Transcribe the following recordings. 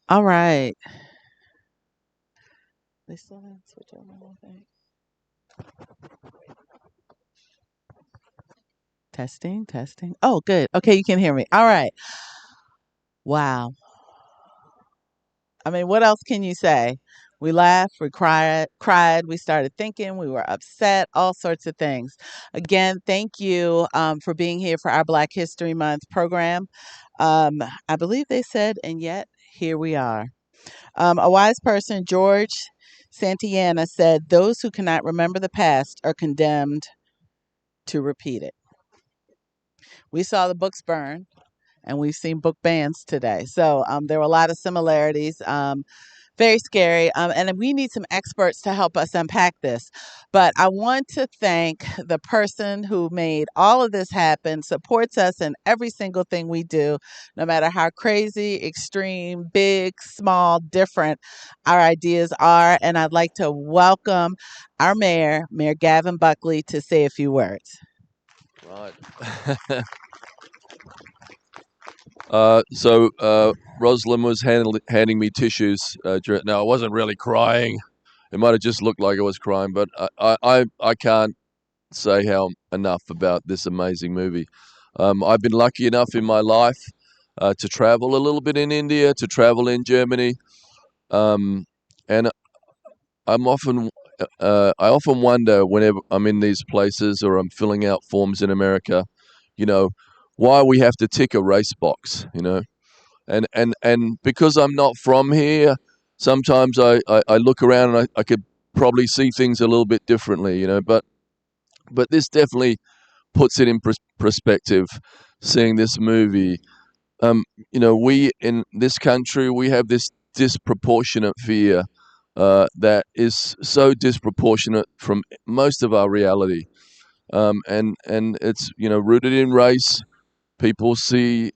All right. They still didn't switch over, I think. Testing, testing. Oh, good. Okay, you can hear me. All right. Wow. I mean, what else can you say? We laughed, we cried, we started thinking, we were upset, all sorts of things. Again, thank you for being here for our Black History Month program. Um, I believe they said, and yet here we are. A wise person, George Santayana, said, "Those who cannot remember the past are condemned to repeat it." We saw the books burn, and we've seen book bans today. So there were a lot of similarities. Very scary. And we need some experts to help us unpack this. But I want to thank the person who made all of this happen, supports us in every single thing we do, no matter how crazy, extreme, big, small, different our ideas are. And I'd like to welcome our mayor, Mayor Gavin Buckley, to say a few words. Right. So Rosalind was handing me tissues. Now I wasn't really crying. It might have just looked like I was crying, but I can't say how enough about this amazing movie. I've been lucky enough in my life to travel a little bit in India, to travel in Germany, um, and I often wonder whenever I'm in these places or I'm filling out forms in America, you know, why we have to tick a race box, and because I'm not from here, sometimes I look around and I could probably see things a little bit differently, but this definitely puts it in perspective. Seeing this movie, um, we in this country we have this disproportionate fear that is so disproportionate from most of our reality, and it's rooted in race. People see,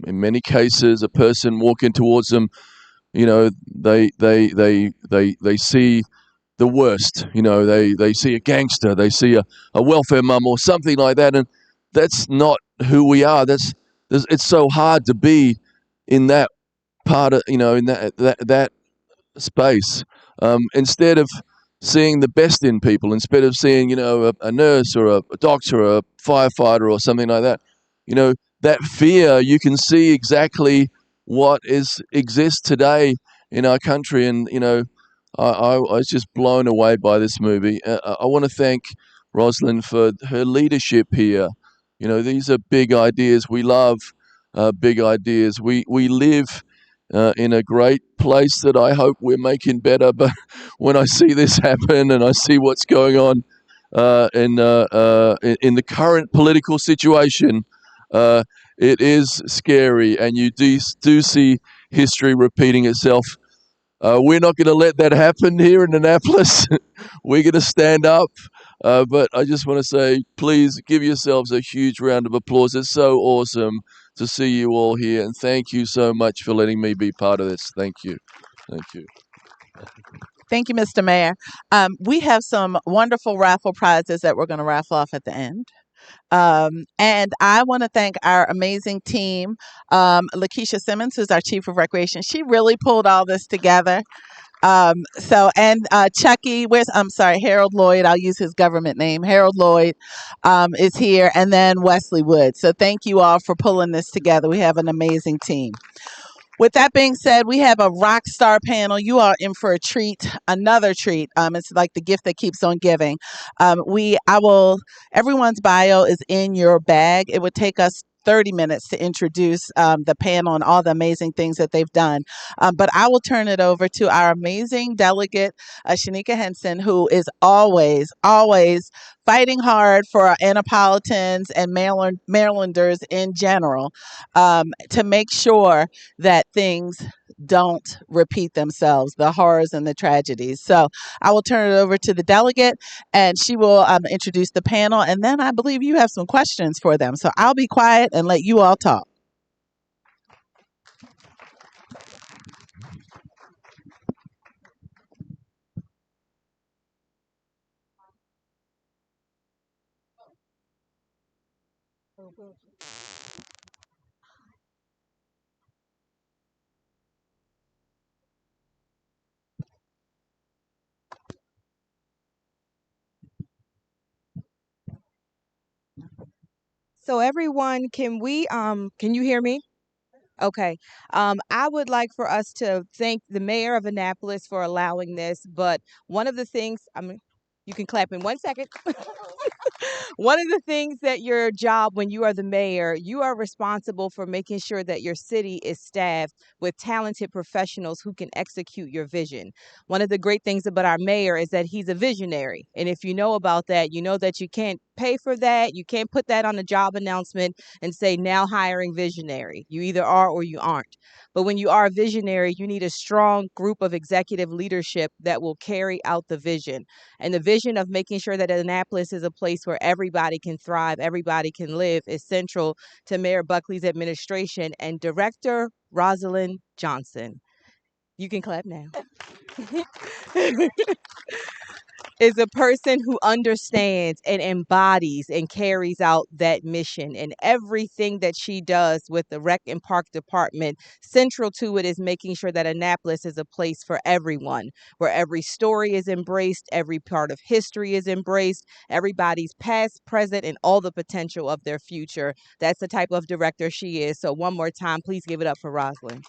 in many cases, a person walking towards them. They see the worst. They see a gangster, they see a welfare mum or something like that, and that's not who we are. It's so hard to be in that part of in that space. Instead of seeing the best in people, instead of seeing a nurse or a doctor or a firefighter or something like that, you know that fear, you can see exactly what is exists today in our country. And I was just blown away by this movie. I want to thank Rosalind for her leadership here. These are big ideas. We love big ideas. We live in a great place that I hope we're making better. But when I see this happen and I see what's going on in the current political situation, uh, it is scary, and you do see history repeating itself. We're not going to let that happen here in Annapolis. We're going to stand up. But I just want to say, please give yourselves a huge round of applause. It's so awesome to see you all here. And thank you so much for letting me be part of this. Thank you. Thank you. Thank you, Mr. Mayor. We have some wonderful raffle prizes that we're going to raffle off at the end. And I want to thank our amazing team, Lakeisha Simmons, who's our Chief of Recreation. She really pulled all this together. And Chucky, I'm sorry, Harold Lloyd, I'll use his government name. Harold Lloyd is here, and then Wesley Wood. So thank you all for pulling this together. We have an amazing team. With that being said, we have a rock star panel. You are in for a treat, another treat. It's like the gift that keeps on giving. Everyone's bio is in your bag. It would take us 30 minutes to introduce the panel and all the amazing things that they've done. But I will turn it over to our amazing delegate, Shanika Henson, who is always fighting hard for our Annapolitans and Marylanders in general to make sure that things don't repeat themselves, the horrors and the tragedies. So I will turn it over to the delegate and she will introduce the panel. And then I believe you have some questions for them. So I'll be quiet and let you all talk. So everyone, can you hear me? Okay. I would like for us to thank the mayor of Annapolis for allowing this, but one of the things, you can clap in 1 second. One of the things that your job when you are the mayor, you are responsible for making sure that your city is staffed with talented professionals who can execute your vision. One of the great things about our mayor is that he's a visionary. And if you know about that, you know that you can't pay for that. You can't put that on a job announcement and say now hiring visionary. You either are or you aren't. But when you are a visionary, you need a strong group of executive leadership that will carry out the vision. And the vision of making sure that Annapolis is a place where everybody can thrive, everybody can live, is central to Mayor Buckley's administration and Director Rosalind Johnson. You can clap now. Is a person who understands and embodies and carries out that mission. And everything that she does with the Rec and Park Department, central to it is making sure that Annapolis is a place for everyone, where every story is embraced, every part of history is embraced, everybody's past, present, and all the potential of their future. That's the type of director she is. So, one more time, please give it up for Rosalind.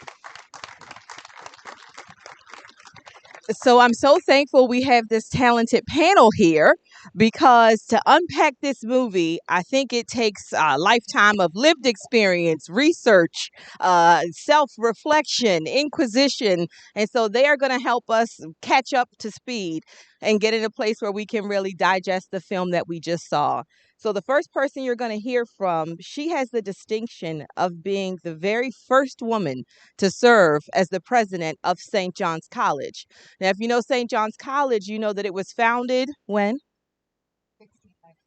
So I'm so thankful we have this talented panel here because to unpack this movie, I think it takes a lifetime of lived experience, research, self reflection, inquisition. And so they are going to help us catch up to speed and get in a place where we can really digest the film that we just saw. So the first person you're going to hear from, she has the distinction of being the very first woman to serve as the president of St. John's College. Now, if you know St. John's College, you know that it was founded when?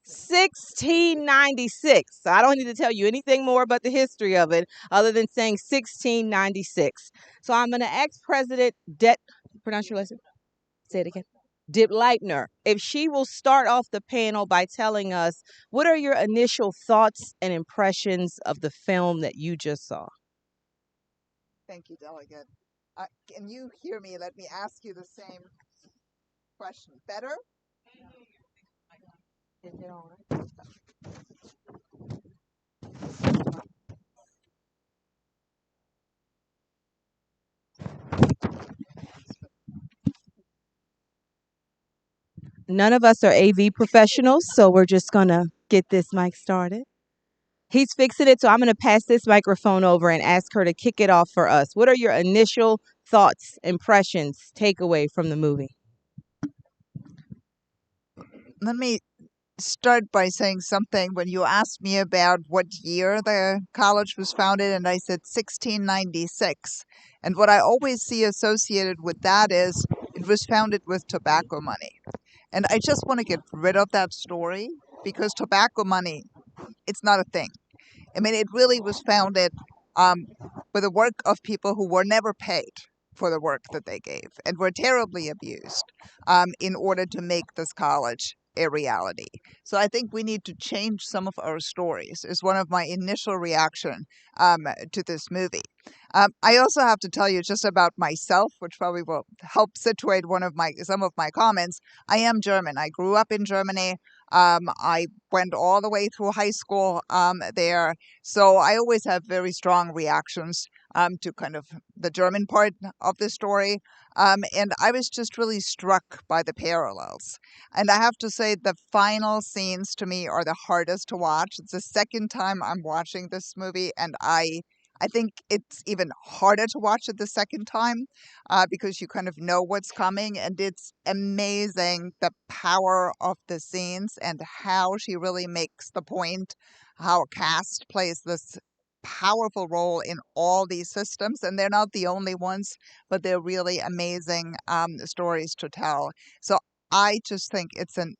1696. So I don't need to tell you anything more about the history of it other than saying 1696. So I'm going to ask President pronounce your last name? Say it again. Dip Leitner, if she will start off the panel by telling us what are your initial thoughts and impressions of the film that you just saw? Thank you, Delegate. Can you hear me? Let me ask you the same question. Better? None of us are AV professionals, so we're just going to get this mic started. He's fixing it, so I'm going to pass this microphone over and ask her to kick it off for us. What are your initial thoughts, impressions, takeaway from the movie? Let me start by saying something. When you asked me about what year the college was founded, and I said 1696. And what I always see associated with that is it was founded with tobacco money. And I just want to get rid of that story because tobacco money, it's not a thing. I mean, it really was founded with the work of people who were never paid for the work that they gave and were terribly abused in order to make this college a reality. So I think we need to change some of our stories is one of my initial reaction to this movie. I also have to tell you just about myself, which probably will help situate some of my comments. I am German. I grew up in Germany. I went all the way through high school there. So I always have very strong reactions to kind of the German part of the story. And I was just really struck by the parallels. And I have to say, the final scenes to me are the hardest to watch. It's the second time I'm watching this movie, and I think it's even harder to watch it the second time because you kind of know what's coming. And it's amazing the power of the scenes and how she really makes the point, how a cast plays this powerful role in all these systems. And they're not the only ones, but they're really amazing stories to tell. So I just think it's an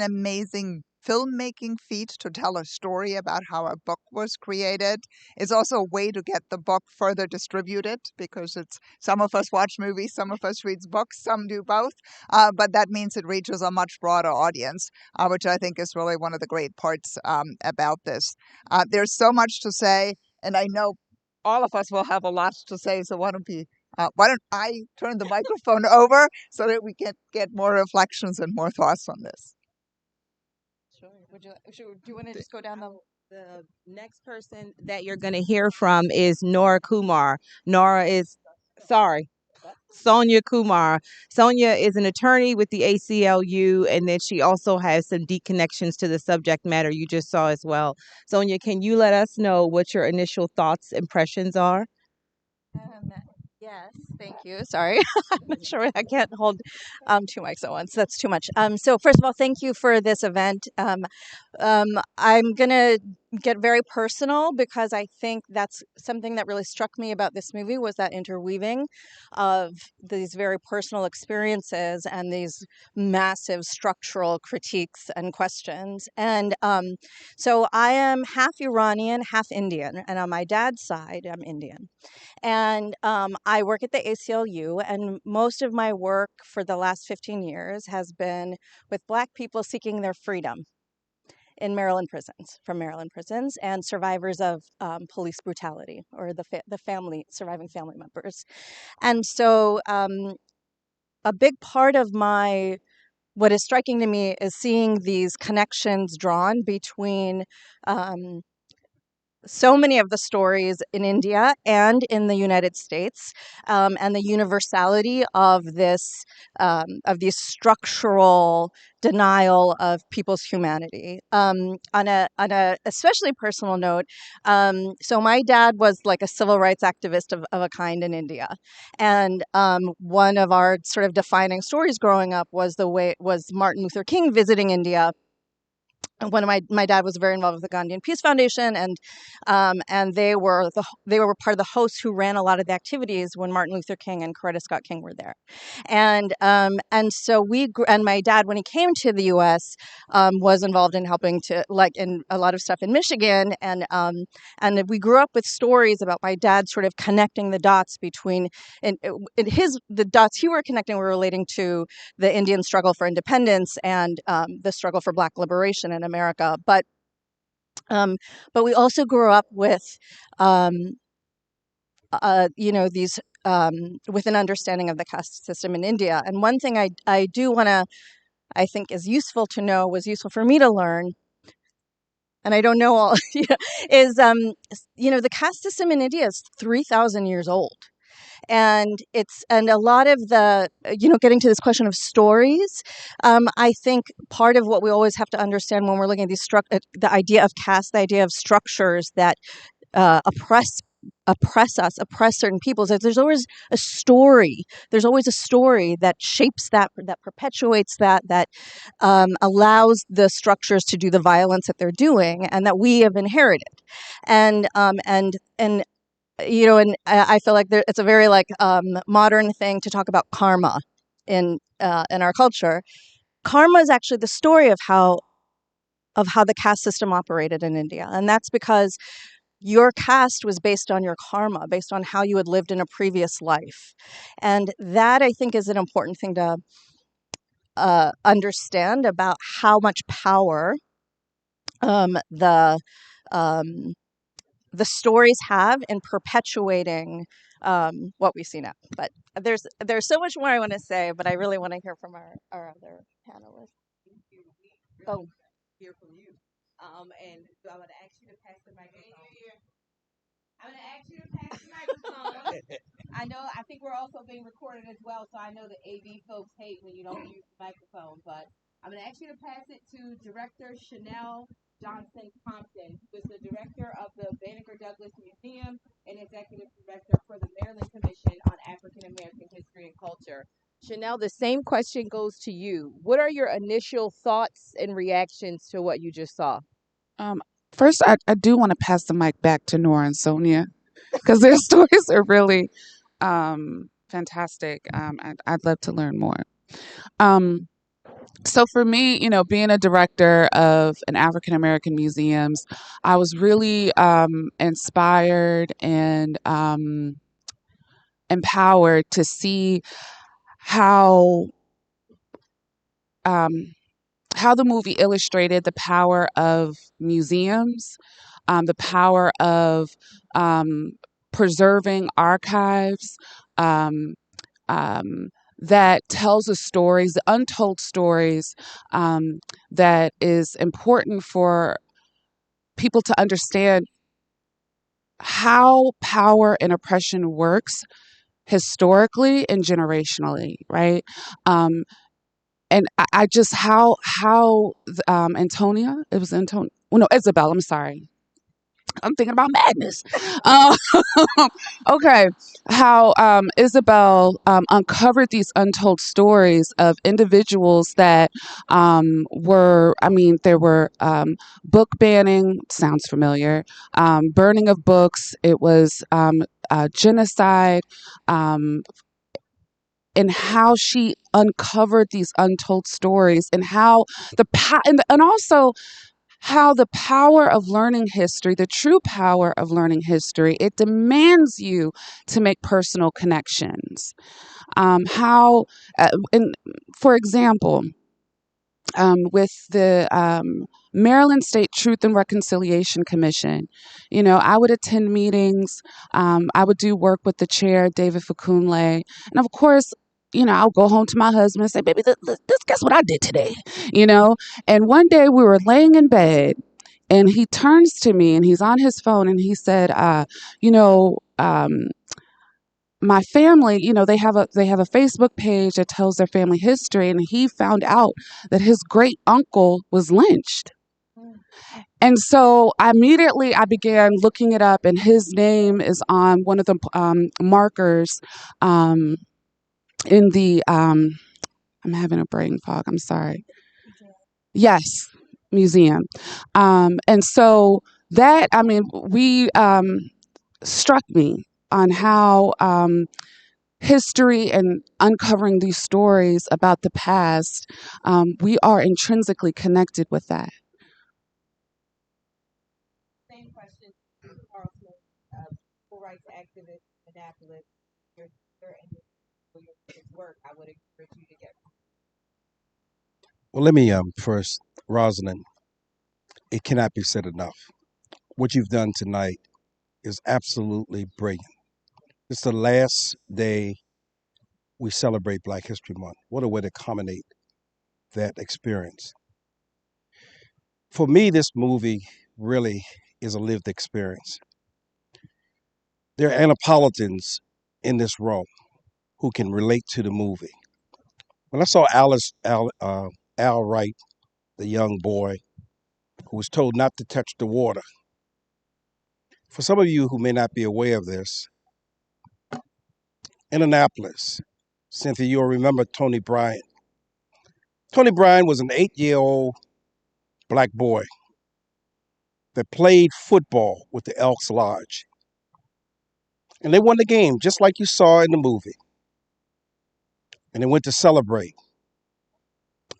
amazing filmmaking feat to tell a story about how a book was created. It's also a way to get the book further distributed because it's some of us watch movies, some of us reads books, some do both. But that means it reaches a much broader audience, which I think is really one of the great parts about this. There's so much to say, and I know all of us will have a lot to say. So why don't I turn the microphone over so that we can get more reflections and more thoughts on this? Sure. Do you want to just go down the The next person that you're going to hear from is Nora Kumar. Nora is, sorry, Sonia Kumar. Sonia is an attorney with the ACLU, and then she also has some deep connections to the subject matter you just saw as well. Sonia, can you let us know what your initial thoughts, impressions are? Um, yes, thank you. Sorry, I'm not sure I can't hold two mics at once. That's too much. So first of all, thank you for this event. Um, I'm gonna get very personal because I think that's something that really struck me about this movie was that interweaving of these very personal experiences and these massive structural critiques and questions. And so I am half Iranian, half Indian, and on my dad's side, I'm Indian. And I work at the ACLU, and most of my work for the last 15 years has been with Black people seeking their freedom in Maryland prisons, from Maryland prisons, and survivors of police brutality or the family, surviving family members. And so a big part of what is striking to me is seeing these connections drawn between um, so many of the stories in India and in the United States, and the universality of these structural denial of people's humanity. On a especially personal note, so my dad was like a civil rights activist of a kind in India, and one of our sort of defining stories growing up was Martin Luther King visiting India. One of my dad was very involved with the Gandhian Peace Foundation, and they were part of the hosts who ran a lot of the activities when Martin Luther King and Coretta Scott King were there, and so and my dad, when he came to the U.S., was involved in helping to, like, in a lot of stuff in Michigan, and we grew up with stories about my dad sort of connecting the dots between, the dots he were connecting were relating to the Indian struggle for independence and the struggle for Black liberation in America. But we also grew up with, these with an understanding of the caste system in India. And one thing I do want to, I think is useful to know, was useful for me to learn, and I don't know all, is the caste system in India is 3,000 years old. And a lot of the, getting to this question of stories, I think part of what we always have to understand when we're looking at the idea of caste, the idea of structures that oppress us, oppress certain peoples. There's always a story. There's always a story that shapes that perpetuates that allows the structures to do the violence that they're doing, and that we have inherited. And and I feel like it's a very modern thing to talk about karma in our culture. Karma is actually the story of how the caste system operated in India, and that's because your caste was based on your karma, based on how you had lived in a previous life. And that, I think, is an important thing to understand about how much power um, the um, the stories have in perpetuating what we see now. But there's so much more I want to say, but I really want to hear from our other panelists. Oh, Hear from you. And so I'm going to ask you to pass the microphone. I'm going to ask you to pass the microphone. I know, I think we're also being recorded as well, so I know the AV folks hate when you don't use the microphone, but I'm going to ask you to pass it to Director Chanel Johnson Compton, who is the director of the Banneker Douglas Museum and executive director for the Maryland Commission on African American History and Culture. Chanel, the same question goes to you. What are your initial thoughts and reactions to what you just saw? Um, First, I do want to pass the mic back to Nora and Sonia because their stories are really fantastic. I'd love to learn more. Um, so for me, being a director of an African American museums, I was really inspired and empowered to see how um, how the movie illustrated the power of museums, the power of um, preserving archives, um, um, that tells us stories, the untold stories, that is important for people to understand how power and oppression works historically and generationally, right? Um, and I just how Antonia, it was Antonia. Well, no, Isabel. I'm sorry. I'm thinking about madness. Um, okay, how Isabel uncovered these untold stories of individuals that were, I mean, there were book banning, sounds familiar, burning of books, it was genocide, um, and how she uncovered these untold stories and how and also how the power of learning history, the true power of learning history, it demands you to make personal connections. And for example, with the Maryland State Truth and Reconciliation Commission, you know, I would attend meetings. I would do work with the chair, David Fakunle, and of course, you know, I'll go home to my husband and say, "Baby, this guess what I did today?" You know. And one day we were laying in bed, and he turns to me and he's on his phone and he said, you know, my family, you know, they have a Facebook page that tells their family history, and he found out that his great uncle was lynched. And so immediately I began looking it up, and his name is on one of the markers um, in the I'm having a brain fog. I'm sorry. Yes, museum. And so that, I mean, we struck me on how history and uncovering these stories about the past, we are intrinsically connected with that. Same question to Carl Smith, civil rights activist in Annapolis. Your sister and your work, I would encourage you to get. Well, let me first, Rosalind, it cannot be said enough. What you've done tonight is absolutely brilliant. It's the last day we celebrate Black History Month. What a way to culminate that experience. For me, this movie really is a lived experience. There are Annapolitans in this room who can relate to the movie. When I saw Al Wright, the young boy who was told not to touch the water, for some of you who may not be aware of this, in Annapolis, Cynthia, you'll remember Tony Bryant. Tony Bryant was an 8-year-old black boy that played football with the Elks Lodge. And they won the game, just like you saw in the movie. And they went to celebrate.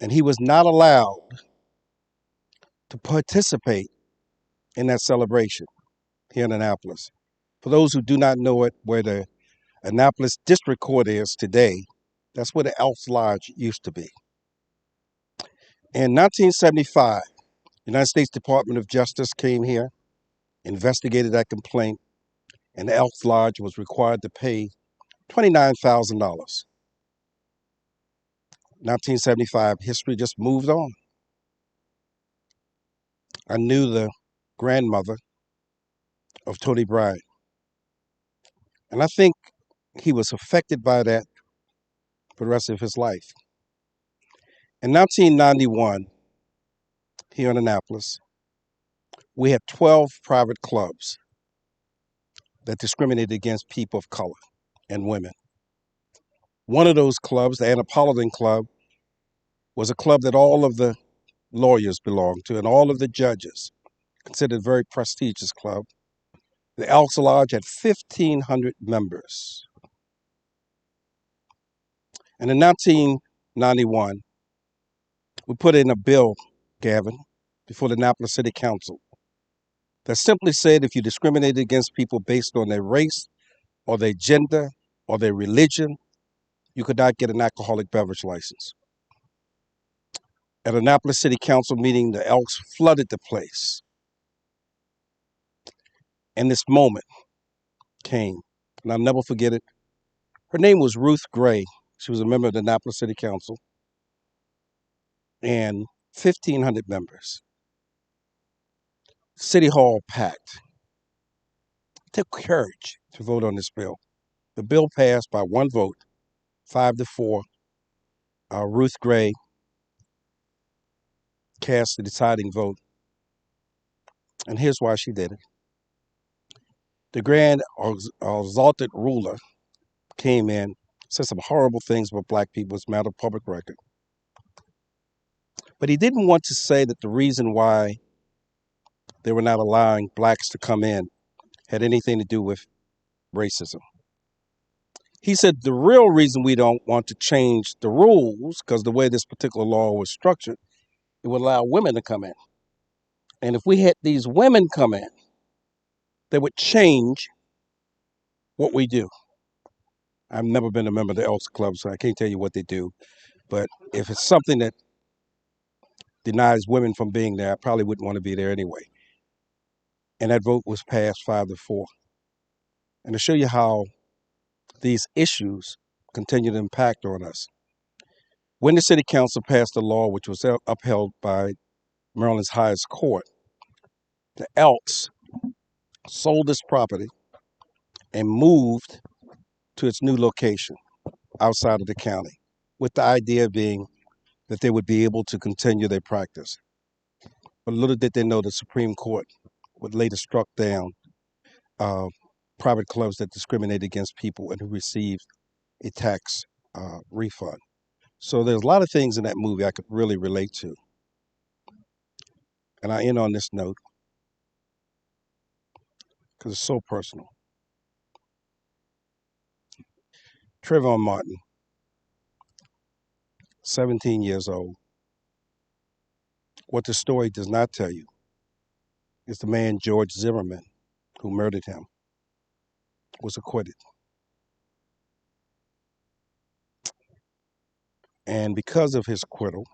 And he was not allowed to participate in that celebration here in Annapolis. For those who do not know it, where the Annapolis District Court is today, that's where the Elks Lodge used to be. In 1975, the United States Department of Justice came here, investigated that complaint, and the Elks Lodge was required to pay $29,000. 1975, history just moved on. I knew the grandmother of Tony Bryant, and I think he was affected by that for the rest of his life. In 1991, here in Annapolis, we had 12 private clubs that discriminated against people of color and women. One of those clubs, the Annapolitan Club, was a club that all of the lawyers belonged to and all of the judges, considered a very prestigious club. The Elks Lodge had 1,500 members. And in 1991, we put in a bill, Gavin, before the Annapolis City Council that simply said if you discriminated against people based on their race or their gender or their religion, you could not get an alcoholic beverage license. At Annapolis City Council meeting, the Elks flooded the place. And this moment came, and I'll never forget it. Her name was Ruth Gray. She was a member of the Annapolis City Council, and 1,500 members. City Hall packed. It took courage to vote on this bill. The bill passed by one vote, 5-4. Ruth Gray cast the deciding vote, and here's why she did it. The grand exalted ruler came in, said some horrible things about black people. It's a matter of public record. But he didn't want to say that the reason why they were not allowing blacks to come in had anything to do with racism. He said the real reason we don't want to change the rules, because the way this particular law was structured, it would allow women to come in. And if we had these women come in, they would change what we do. I've never been a member of the Elks Club, so I can't tell you what they do. But if it's something that denies women from being there, I probably wouldn't want to be there anyway. And that vote was passed 5-4. And to show you how these issues continue to impact on us, when the city council passed a law which was upheld by Maryland's highest court, the Elks sold this property and moved to its new location outside of the county, with the idea being that they would be able to continue their practice. But little did they know the Supreme Court would later struck down private clubs that discriminate against people and who received a tax refund. So there's a lot of things in that movie I could really relate to. And I end on this note because it's so personal. Trayvon Martin, 17 years old. What the story does not tell you is the man George Zimmerman, who murdered him, was acquitted. And because of his acquittal,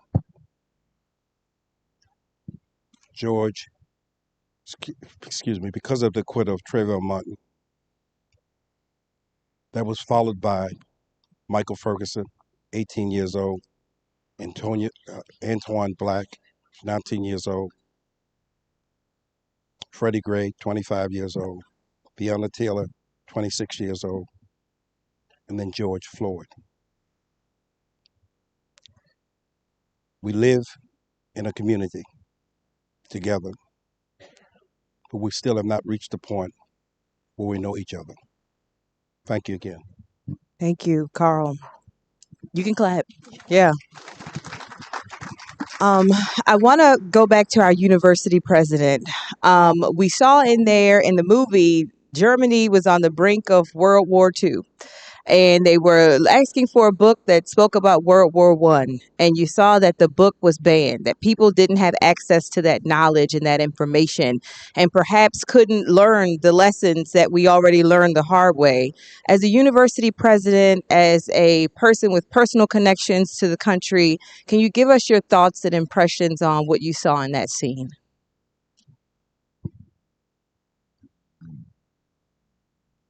because of the acquittal of Trayvon Martin, that was followed by Michael Ferguson, 18 years old, Antoine Black, 19 years old, Freddie Gray, 25 years old, Breonna Taylor, 26 years old, and then George Floyd. We live in a community together, but we still have not reached the point where we know each other. Thank you again. Thank you, Carl. You can clap. Yeah. Um, I want to go back to our university president. We saw in there in the movie, Germany was on the brink of World War II. And they were asking for a book that spoke about World War One, and you saw that the book was banned, that people didn't have access to that knowledge and that information, and perhaps couldn't learn the lessons that we already learned the hard way. As a university president, as a person with personal connections to the country, can you give us your thoughts and impressions on what you saw in that scene?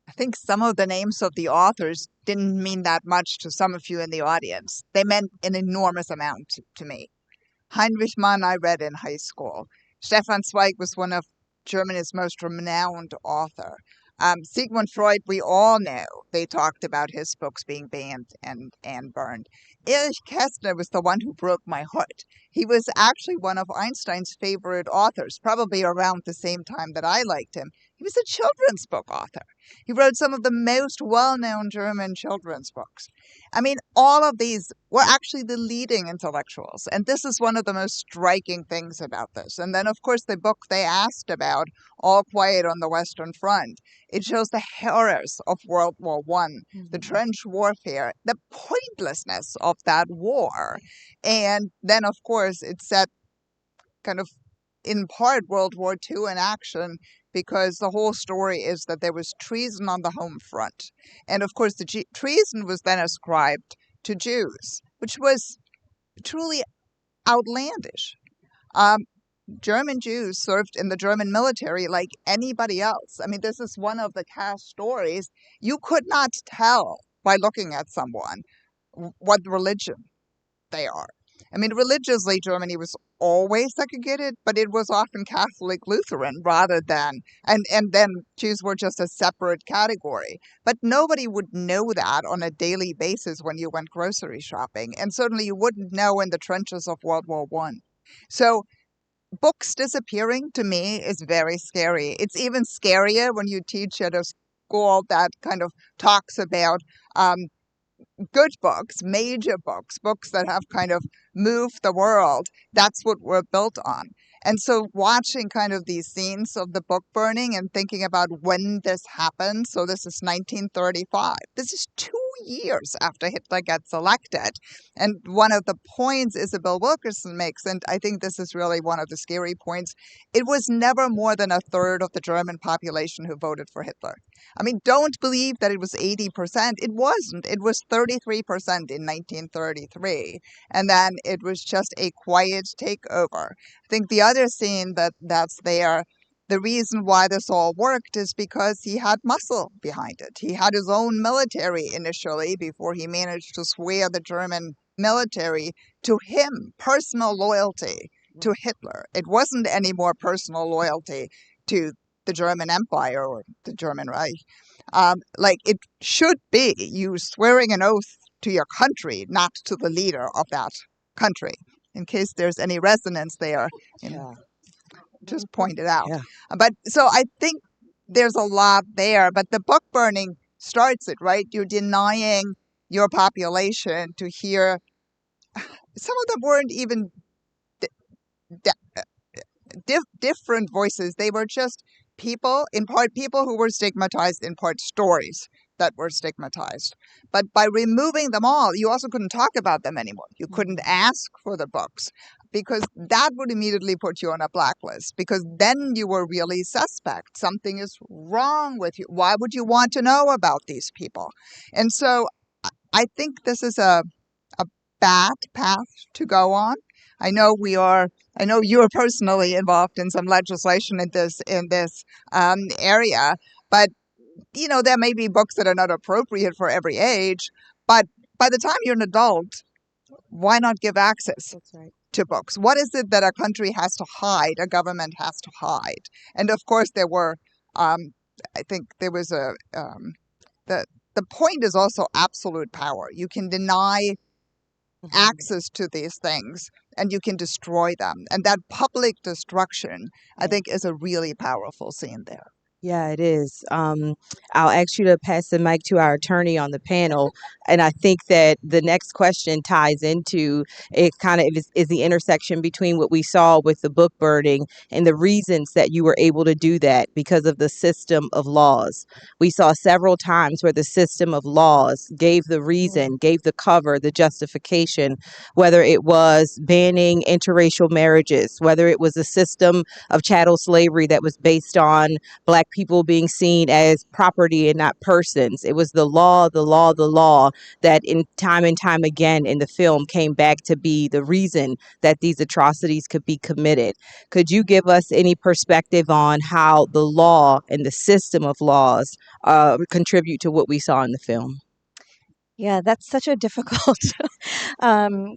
I think some of the names of the authors didn't mean that much to some of you in the audience. They meant an enormous amount to me. Heinrich Mann I read in high school. Stefan Zweig was one of Germany's most renowned author. Sigmund Freud, we all know. They talked about his books being banned and burned. Erich Kästner was the one who broke my heart. He was actually one of Einstein's favorite authors, probably around the same time that I liked him. He was a children's book author. He wrote some of the most well-known German children's books. I mean, all of these were actually the leading intellectuals. And this is one of the most striking things about this. And then, of course, the book they asked about, All Quiet on the Western Front, it shows the horrors of World War One, the trench warfare, the pointlessness of that war. And then, of course, it set kind of in part World War II in action, because the whole story is that there was treason on the home front. And of course, the treason was then ascribed to Jews, which was truly outlandish. German Jews served in the German military like anybody else. I mean, this is one of the caste stories. You could not tell by looking at someone what religion they are. I mean, religiously, Germany was always segregated, but it was often Catholic Lutheran rather than, and then Jews were just a separate category. But nobody would know that on a daily basis when you went grocery shopping, and certainly you wouldn't know in the trenches of World War One. So books disappearing to me is very scary. It's even scarier when you teach at a school that kind of talks about good books, major books, books that have kind of moved the world. That's what we're built on. And so watching kind of these scenes of the book burning and thinking about when this happened. So this is 1935. This is 2 years after Hitler gets elected. And one of the points Isabel Wilkerson makes, and I think this is really one of the scary points, it was never more than a third of the German population who voted for Hitler. I mean, don't believe that it was 80%. It wasn't. It was 33% in 1933. And then it was just a quiet takeover. I think the other scene that's there, the reason why this all worked is because he had muscle behind it. He had his own military initially before he managed to swear the German military to him, personal loyalty to Hitler. It wasn't any more personal loyalty to the German Empire or the German Reich. Like it should be you swearing an oath to your country, not to the leader of that country. In case there's any resonance there, just point it out. Yeah. But so I think there's a lot there, but the book burning starts it, right? You're denying your population to hear. Some of them weren't even different voices. They were just people, in part people who were stigmatized, in part stories that were stigmatized. But by removing them all, you also couldn't talk about them anymore. You couldn't ask for the books because that would immediately put you on a blacklist because then you were really suspect. Something is wrong with you. Why would you want to know about these people? And so I think this is a bad path to go on. I know you are personally involved in some legislation in this area, but there may be books that are not appropriate for every age. But by the time you're an adult, why not give access to books? What is it that a country has to hide, a government has to hide? And of course, there were. I think there was the point is also absolute power. You can deny access to these things and you can destroy them. And that public destruction, I think, is a really powerful scene there. Yeah, it is. I'll ask you to pass the mic to our attorney on the panel. And I think that the next question ties into it kind of is the intersection between what we saw with the book burning and the reasons that you were able to do that because of the system of laws. We saw several times where the system of laws gave the reason, gave the cover, the justification, whether it was banning interracial marriages, whether it was a system of chattel slavery that was based on Black people being seen as property and not persons. It was the law that in time and time again in the film came back to be the reason that these atrocities could be committed. Could you give us any perspective on how the law and the system of laws contribute to what we saw in the film? Yeah, that's such a difficult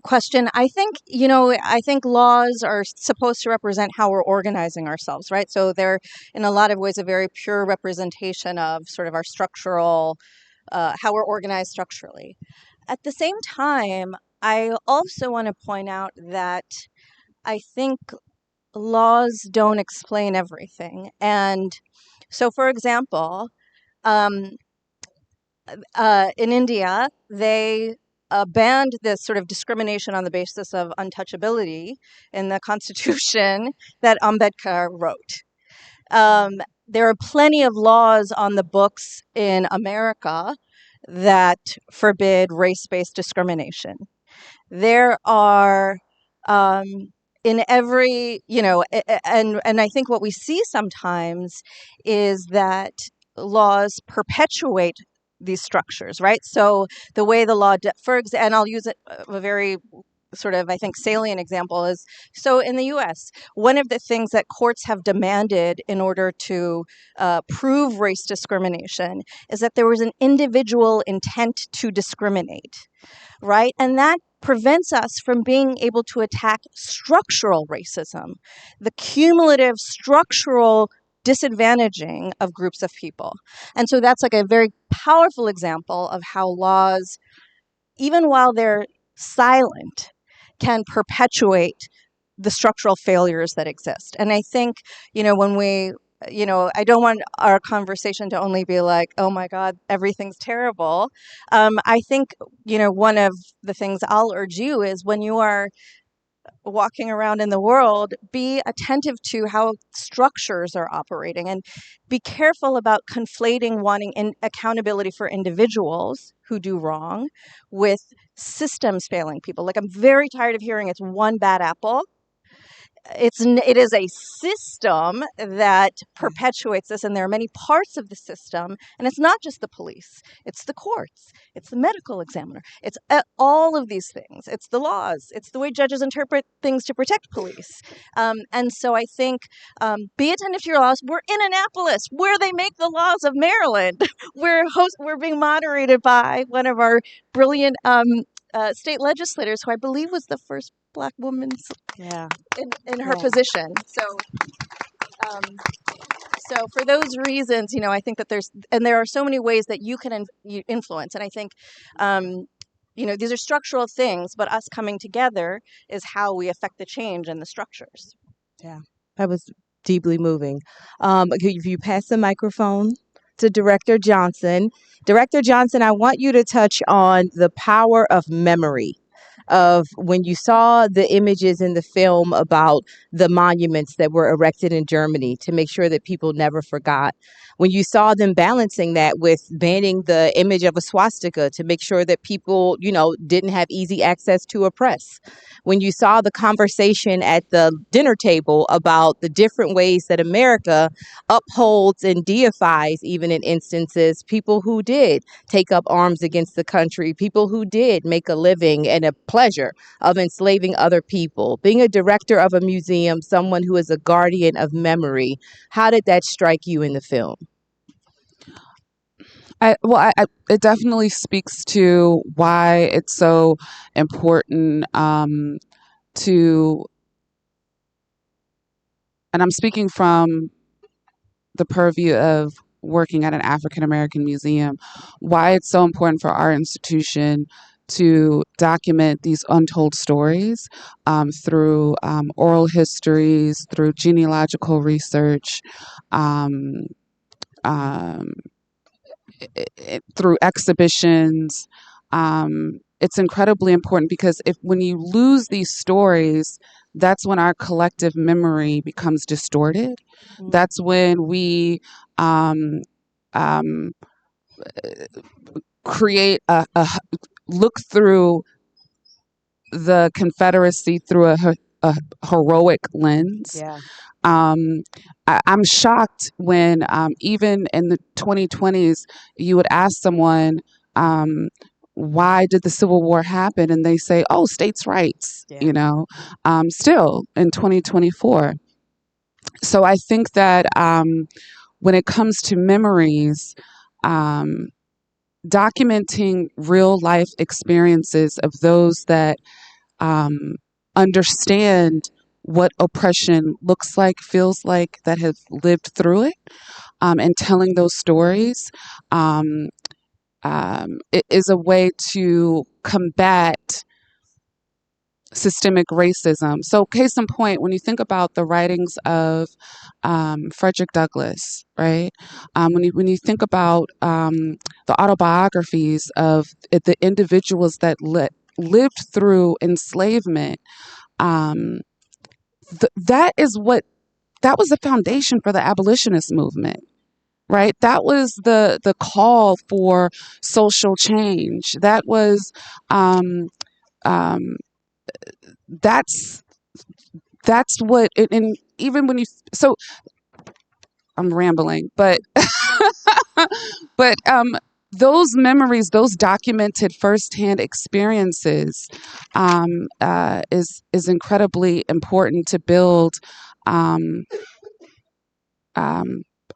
question. I think laws are supposed to represent how we're organizing ourselves, right? So they're, in a lot of ways, a very pure representation of sort of our structural, how we're organized structurally. At the same time, I also want to point out that I think laws don't explain everything. And so, for example, um, in India, they banned this sort of discrimination on the basis of untouchability in the constitution that Ambedkar wrote. There are plenty of laws on the books in America that forbid race-based discrimination. There are in every, and I think what we see sometimes is that laws perpetuate these structures, right? So the way the law, and I'll use a very sort of, I think, salient example is, so in the US, one of the things that courts have demanded in order to prove race discrimination is that there was an individual intent to discriminate, right? And that prevents us from being able to attack structural racism, the cumulative structural disadvantaging of groups of people. And so that's like a very powerful example of how laws, even while they're silent, can perpetuate the structural failures that exist. And I think, when we, I don't want our conversation to only be like, oh my God, everything's terrible. I think, one of the things I'll urge you is when you are walking around in the world, be attentive to how structures are operating and be careful about conflating wanting accountability for individuals who do wrong with systems failing people. Like, I'm very tired of hearing it's one bad apple. It is a system that perpetuates this, and there are many parts of the system, and it's not just the police, it's the courts, it's the medical examiner, it's all of these things, it's the laws, it's the way judges interpret things to protect police. And so I think, be attentive to your laws. We're in Annapolis, where they make the laws of Maryland. We're being moderated by one of our brilliant state legislators, who I believe was the first Black woman in her position. So for those reasons, I think that there are so many ways that you can influence. And I think, these are structural things, but us coming together is how we affect the change in the structures. Yeah, that was deeply moving. If you pass the microphone to Director Johnson. Director Johnson, I want you to touch on the power of memory, of when you saw the images in the film about the monuments that were erected in Germany to make sure that people never forgot. When you saw them balancing that with banning the image of a swastika to make sure that people, didn't have easy access to a press. When you saw the conversation at the dinner table about the different ways that America upholds and deifies, even in instances, people who did take up arms against the country, people who did make a living and a pleasure of enslaving other people. Being a director of a museum, someone who is a guardian of memory, how did that strike you in the film? It definitely speaks to why it's so important to, and I'm speaking from the purview of working at an African American museum, why it's so important for our institution to document these untold stories through oral histories, through genealogical research, um, um, through exhibitions. It's incredibly important because when you lose these stories, that's when our collective memory becomes distorted. Mm-hmm. That's when we um, create a look through the Confederacy through a heroic lens. Yeah. I'm shocked when even in the 2020s, you would ask someone, why did the Civil War happen? And they say, oh, states' rights, still in 2024. So I think that when it comes to memories, documenting real life experiences of those that understand what oppression looks like, feels like, that have lived through it, and telling those stories it is a way to combat systemic racism. So case in point, when you think about the writings of Frederick Douglass, right? When you think about the autobiographies of the individuals that lived through enslavement, that was the foundation for the abolitionist movement. Right, that was the call for social change. That was that's what and even when you, so I'm rambling, but but those memories, those documented firsthand experiences is incredibly important to build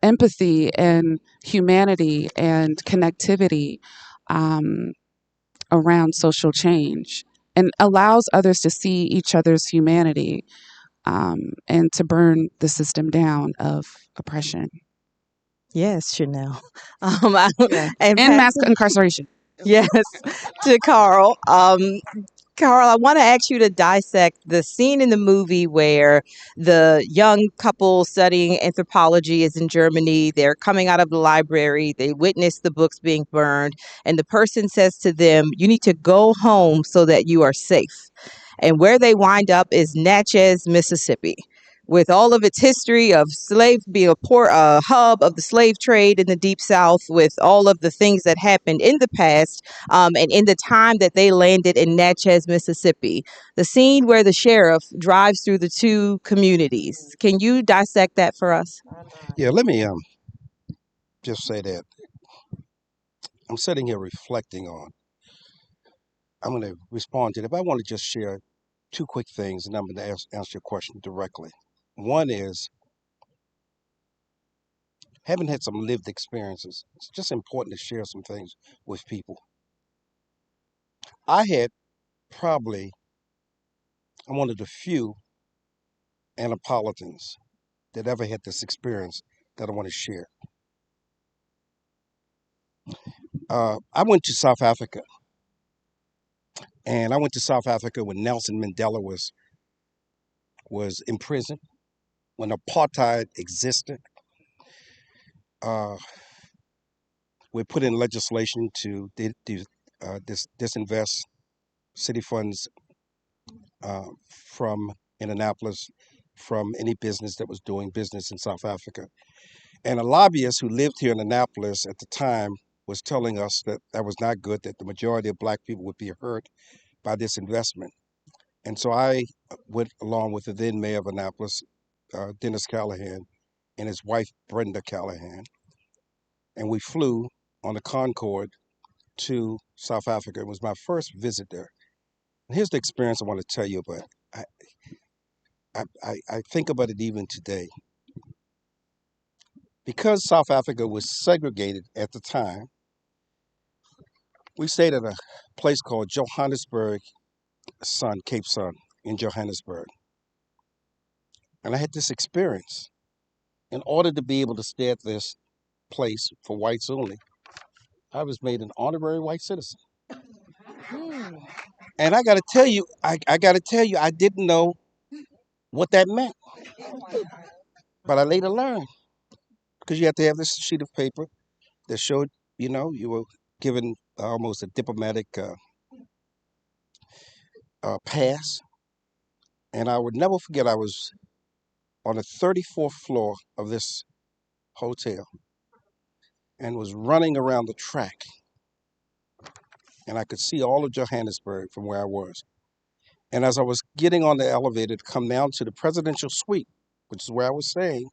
empathy and humanity and connectivity around social change. and allows others to see each other's humanity, and to burn the system down of oppression. Yes, Chanel. Yeah. And And mass passing, incarceration. yes, to Carl. Carl, I want to ask you to dissect the scene in the movie where the young couple studying anthropology is in Germany. They're coming out of the library. They witness the books being burned, and the person says to them, "You need to go home so that you are safe." And where they wind up is Natchez, Mississippi, with all of its history of slave being a port, a hub of the slave trade in the deep South, with all of the things that happened in the past, and in the time that they landed in Natchez, Mississippi. The scene where the sheriff drives through the two communities. Can you dissect that for us? Yeah, let me just say that I'm sitting here reflecting on. I'm going to respond to that, but I want to just share two quick things, and I'm going to answer your question directly. One is, having had some lived experiences, it's just important to share some things with people. I had probably, I'm one of the few Annapolitans that ever had this experience that I want to share. I went to South Africa, and I went to South Africa when Nelson Mandela was in prison, when apartheid existed. Uh, we put in legislation to disinvest city funds from in Annapolis from any business that was doing business in South Africa. And a lobbyist who lived here in Annapolis at the time was telling us that that was not good, that the majority of black people would be hurt by this investment. And so I went along with the then mayor of Annapolis, Dennis Callahan, and his wife, Brenda Callahan, and we flew on the Concorde to South Africa. It was my first visit there. And here's the experience I want to tell you about. I think about it even today. Because South Africa was segregated at the time, we stayed at a place called Johannesburg Sun, Cape Sun in Johannesburg. And I had this experience. In order to be able to stay at this place for whites only, I was made an honorary white citizen. And I got to tell you, I got to tell you, I didn't know what that meant. But I later learned because you have to have this sheet of paper that showed, you were given almost a diplomatic pass. And I would never forget, I was on the 34th floor of this hotel and was running around the track. And I could see all of Johannesburg from where I was. And as I was getting on the elevator to come down to the presidential suite, which is where I was staying,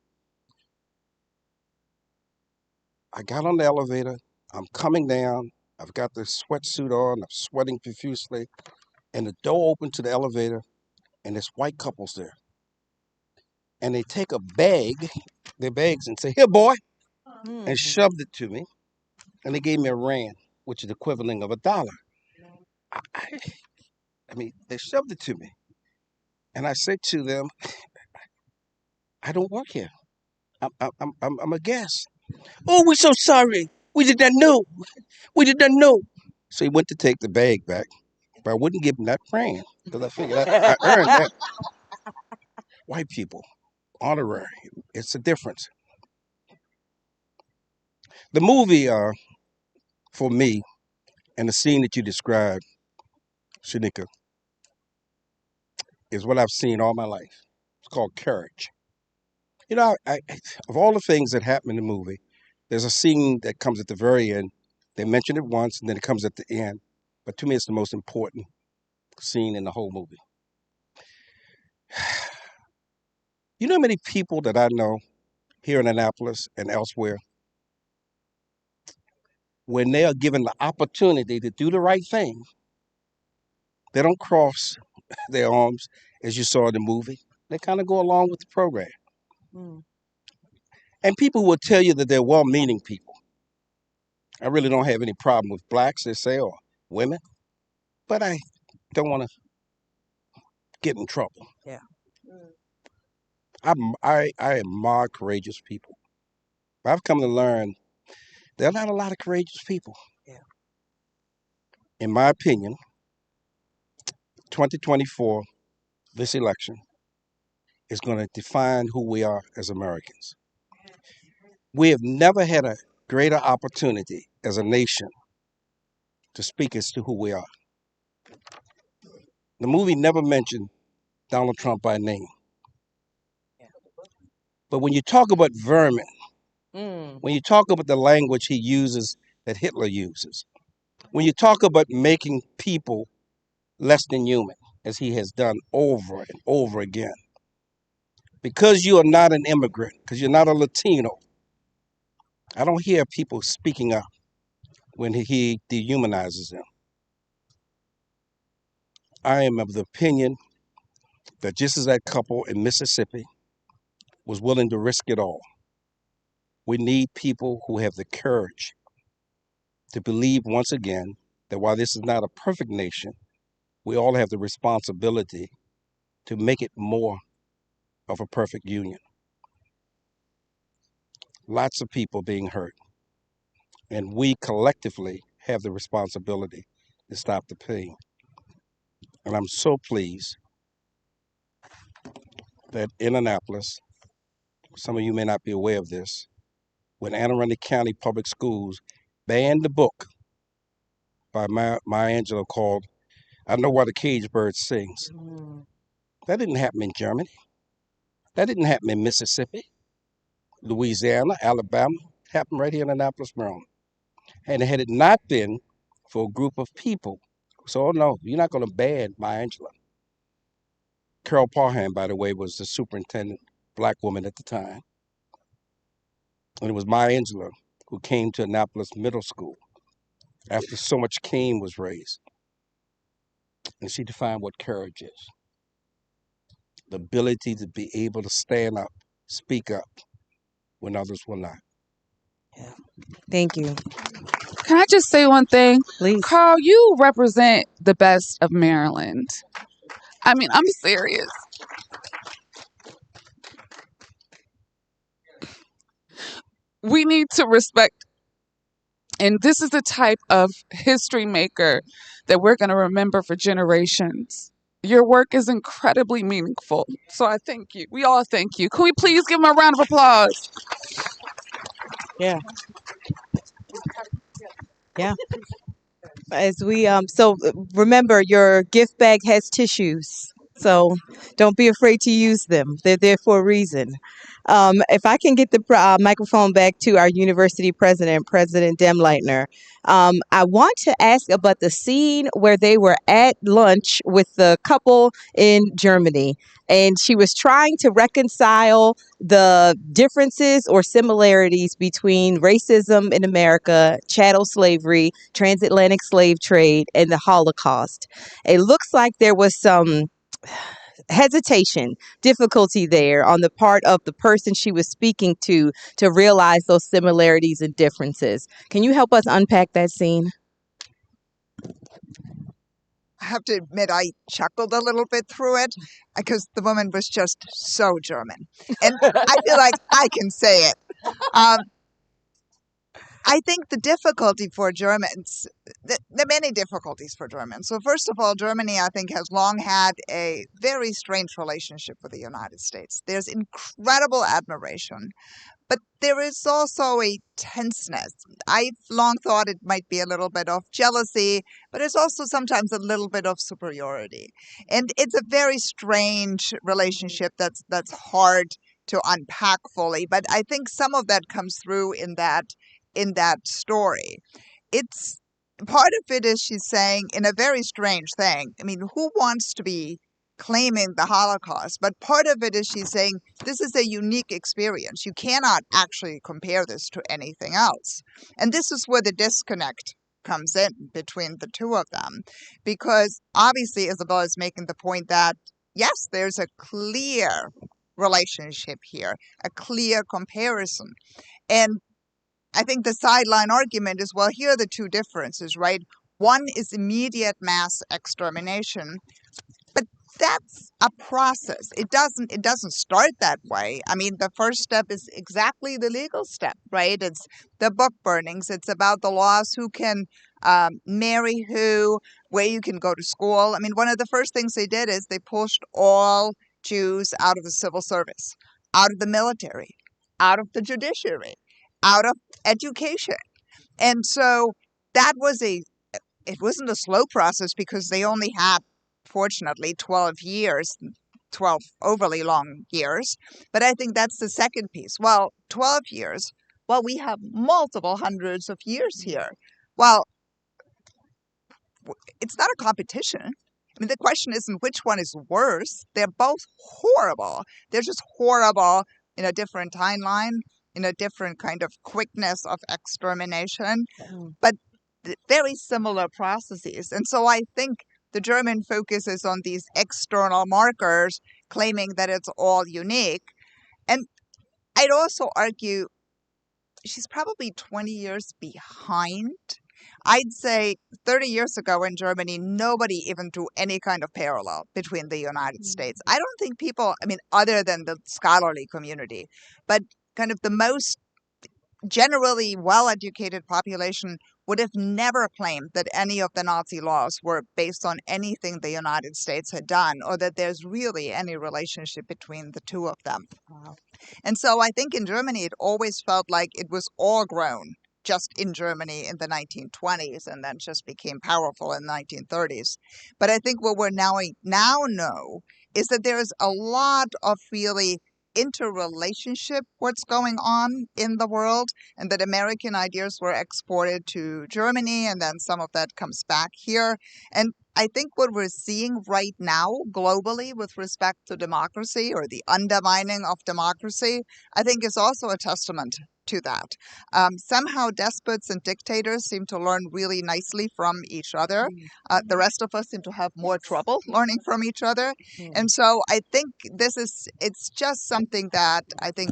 I got on the elevator. I'm coming down. I've got the sweatsuit on. I'm sweating profusely. And the door opened to the elevator, and this white couple's there. And they take a bag, their bags, and say, "Here, boy," and shoved it to me. And they gave me a rand, which is the equivalent of $1. I, I mean, they shoved it to me. And I said to them, "I don't work here. I'm a guest." "Oh, we're so sorry. We did not know. We did not know." So he went to take the bag back, but I wouldn't give him that rand because I figured I earned that. White people, honorary. It's a difference. The movie, for me, and the scene that you described, Shanika, is what I've seen all my life. It's called Courage. Of all the things that happen in the movie, there's a scene that comes at the very end. They mention it once, and then it comes at the end. But to me, it's the most important scene in the whole movie. You know how many people that I know here in Annapolis and elsewhere, when they are given the opportunity to do the right thing, they don't cross their arms as you saw in the movie. They kind of go along with the program. Mm. And people will tell you that they're well-meaning people. I really don't have any problem with blacks, they say, or women. But don't want to get in trouble. Yeah. I admire courageous people. I've come to learn there are not a lot of courageous people. Yeah. In my opinion, 2024, this election is going to define who we are as Americans. We have never had a greater opportunity as a nation to speak as to who we are. The movie never mentioned Donald Trump by name. But when you talk about vermin, when you talk about the language he uses that Hitler uses, when you talk about making people less than human, as he has done over and over again, because you are not an immigrant, because you're not a Latino, I don't hear people speaking up when he dehumanizes them. I am of the opinion that just as that couple in Mississippi was willing to risk it all, we need people who have the courage to believe once again that while this is not a perfect nation, we all have the responsibility to make it more of a perfect union. Lots of people being hurt, and we collectively have the responsibility to stop the pain. And I'm so pleased that in Annapolis, some of you may not be aware of this, when Anne Arundel County Public Schools banned the book by Maya Angelou called I Know Why the Cage Bird Sings. That didn't happen in Germany. That didn't happen in Mississippi, Louisiana, Alabama. It happened right here in Annapolis, Maryland. And had it not been for a group of people who said, oh no, you're not going to ban Maya Angelou. Carol Parham, by the way, was the superintendent, black woman at the time. And it was Maya Angelou who came to Annapolis Middle School after so much cane was raised. And she defined what courage is. The ability to be able to stand up, speak up when others will not. Yeah. Thank you. Can I just say one thing? Please. Carl, you represent the best of Maryland. I mean, I'm serious. We need to respect, and this is the type of history maker that we're going to remember for generations. Your work is incredibly meaningful. So I thank you. We all thank you. Can we please give him a round of applause? Yeah. Yeah. As we so remember, your gift bag has tissues, so don't be afraid to use them. They're there for a reason. If I can get the microphone back to our university president, President Demleitner, I want to ask about the scene where they were at lunch with the couple in Germany, and she was trying to reconcile the differences or similarities between racism in America, chattel slavery, transatlantic slave trade, and the Holocaust. It looks like there was some hesitation, difficulty there on the part of the person she was speaking to realize those similarities and differences. Can you help us unpack that scene? I have to admit, I chuckled a little bit through it because the woman was just so German. And I feel like I can say it. I think the difficulty for Germans, there are many difficulties for Germans. So, first of all, Germany, I think, has long had a very strange relationship with the United States. There's incredible admiration, but there is also a tenseness. I've long thought it might be a little bit of jealousy, but it's also sometimes a little bit of superiority. And it's a very strange relationship that's hard to unpack fully. But I think some of that comes through in that story. It's part of it is she's saying in a very strange thing. I mean, who wants to be claiming the Holocaust? But part of it is she's saying this is a unique experience. You cannot actually compare this to anything else. And this is where the disconnect comes in between the two of them. Because obviously Isabella is making the point that, yes, there's a clear relationship here, a clear comparison. And I think the sideline argument is, well, here are the two differences, right? One is immediate mass extermination, but that's a process. It doesn't start that way. I mean, the first step is exactly the legal step, right? It's the book burnings. It's about the laws, who can marry who, where you can go to school. I mean, one of the first things they did is they pushed all Jews out of the civil service, out of the military, out of the judiciary, out of education. And so that was it wasn't a slow process, because they only had, fortunately, 12 years, 12 overly long years. But I think that's the second piece. Well, 12 years, well, we have multiple hundreds of years here. Well, it's not a competition. I mean, the question isn't which one is worse. They're both horrible. They're just horrible in a different timeline, in a different kind of quickness of extermination, but very similar processes. And so I think the German focuses on these external markers, claiming that it's all unique. And I'd also argue she's probably 20 years behind. I'd say 30 years ago in Germany, nobody even drew any kind of parallel between the United States. I don't think people, I mean, other than the scholarly community, but kind of the most generally well-educated population would have never claimed that any of the Nazi laws were based on anything the United States had done, or that there's really any relationship between the two of them. Wow. And so I think in Germany, it always felt like it was all grown just in Germany in the 1920s, and then just became powerful in the 1930s. But I think what we're now know is that there's a lot of really interrelationship what's going on in the world, and that American ideas were exported to Germany, and then some of that comes back here. And I think what we're seeing right now globally with respect to democracy, or the undermining of democracy, I think is also a testament to that. Somehow despots and dictators seem to learn really nicely from each other. The rest of us seem to have more trouble learning from each other. And so I think it's just something that I think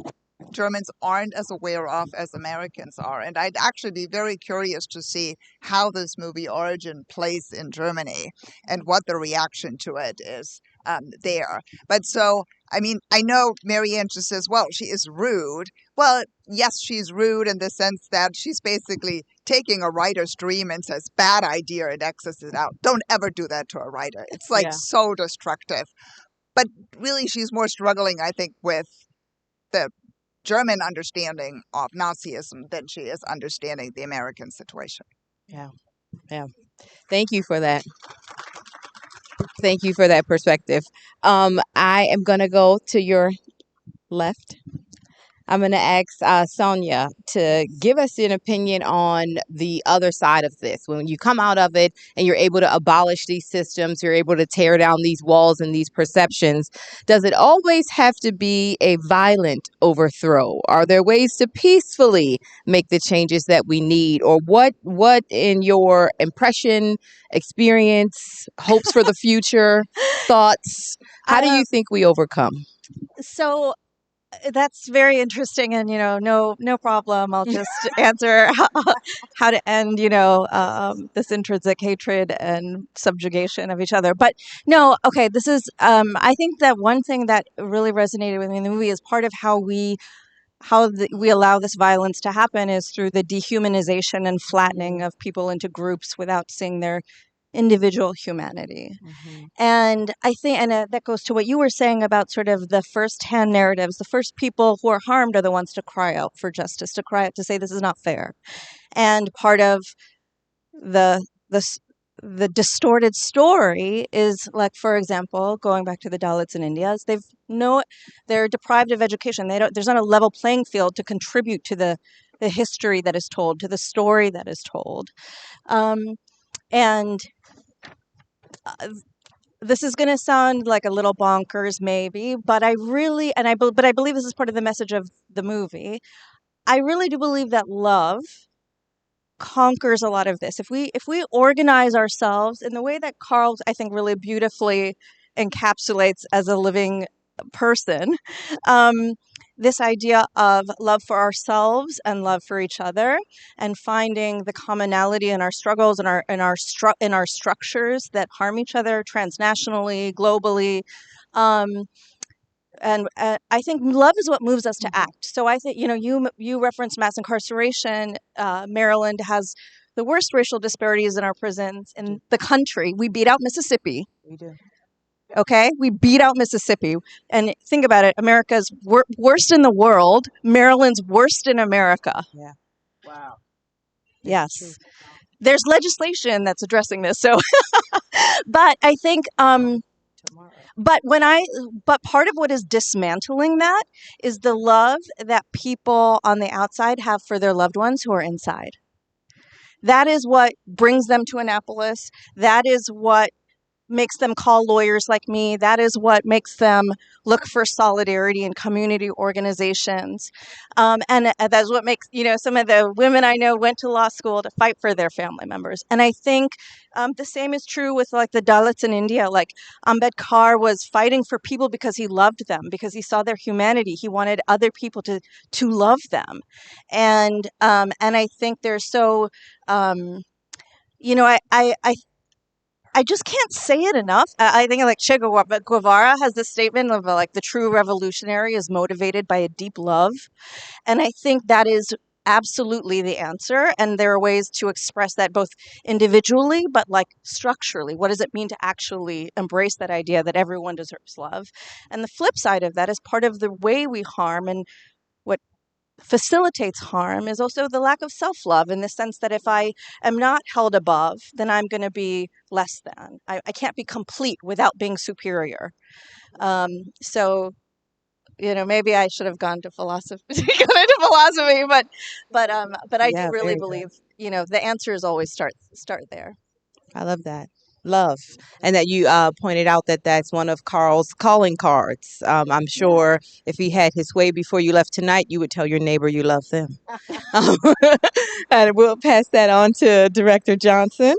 Germans aren't as aware of as Americans are. And I'd actually be very curious to see how this movie Origin plays in Germany, and what the reaction to it is there. But so, I mean, I know Marianne just says, well, she is rude. Well, yes, she's rude in the sense that she's basically taking a writer's dream and says, bad idea, and X's it out. Don't ever do that to a writer. It's like so destructive. But really, she's more struggling, I think, with the German understanding of Nazism than she is understanding the American situation. Yeah. Thank you for that. Thank you for that perspective. I am going to go to your left. I'm going to ask Sonia to give us an opinion on the other side of this. When you come out of it and you're able to abolish these systems, you're able to tear down these walls and these perceptions, does it always have to be a violent overthrow? Are there ways to peacefully make the changes that we need? Or what in your impression, experience, hopes for the future, thoughts, how do you think we overcome? So that's very interesting, and no problem. I'll just answer how to end this intrinsic hatred and subjugation of each other. But no, okay, this is I think that one thing that really resonated with me in the movie is part of how we allow this violence to happen is through the dehumanization and flattening of people into groups without seeing their individual humanity. And I think, and that goes to what you were saying about sort of the first-hand narratives. The first people who are harmed are the ones to cry out for justice, to cry out, to say this is not fair. And part of the distorted story is, like, for example, going back to the Dalits in India, is they're deprived of education. There's not a level playing field to contribute to the history that is told, to the story that is told. And this is going to sound like a little bonkers, maybe, but I believe this is part of the message of the movie. I really do believe that love conquers a lot of this. If we organize ourselves in the way that Carl, I think, really beautifully encapsulates as a living person, this idea of love for ourselves and love for each other, and finding the commonality in our struggles and in our structures that harm each other transnationally, globally. Um, and I think love is what moves us to act. So I think, you referenced mass incarceration. Maryland has the worst racial disparities in our prisons in the country. We beat out Mississippi. We do. Okay, we beat out Mississippi, and think about it: America's worst in the world. Maryland's worst in America. Yeah. Wow. Yes, there's legislation that's addressing this. So, but I think, Tomorrow. but part of what is dismantling that is the love that people on the outside have for their loved ones who are inside. That is what brings them to Annapolis. That is what makes them call lawyers like me. That is what makes them look for solidarity in community organizations. And that's what makes, some of the women I know went to law school to fight for their family members. And I think the same is true with like the Dalits in India. Like Ambedkar was fighting for people because he loved them, because he saw their humanity. He wanted other people to love them. And I think they're so, I just can't say it enough. I think like Che Guevara has this statement of like the true revolutionary is motivated by a deep love. And I think that is absolutely the answer. And there are ways to express that both individually, but like structurally. What does it mean to actually embrace that idea that everyone deserves love? And the flip side of that is part of the way we harm, and what facilitates harm is also the lack of self-love, in the sense that if I am not held above, then I'm going to be less than. I can't be complete without being superior. So, maybe I should have gone to philosophy, but I do Yeah, really very good. believe, the answer is always start there. I love that. Love. And that you pointed out that that's one of Carl's calling cards. I'm sure if he had his way before you left tonight, you would tell your neighbor you love them. And we'll pass that on to Director Johnson.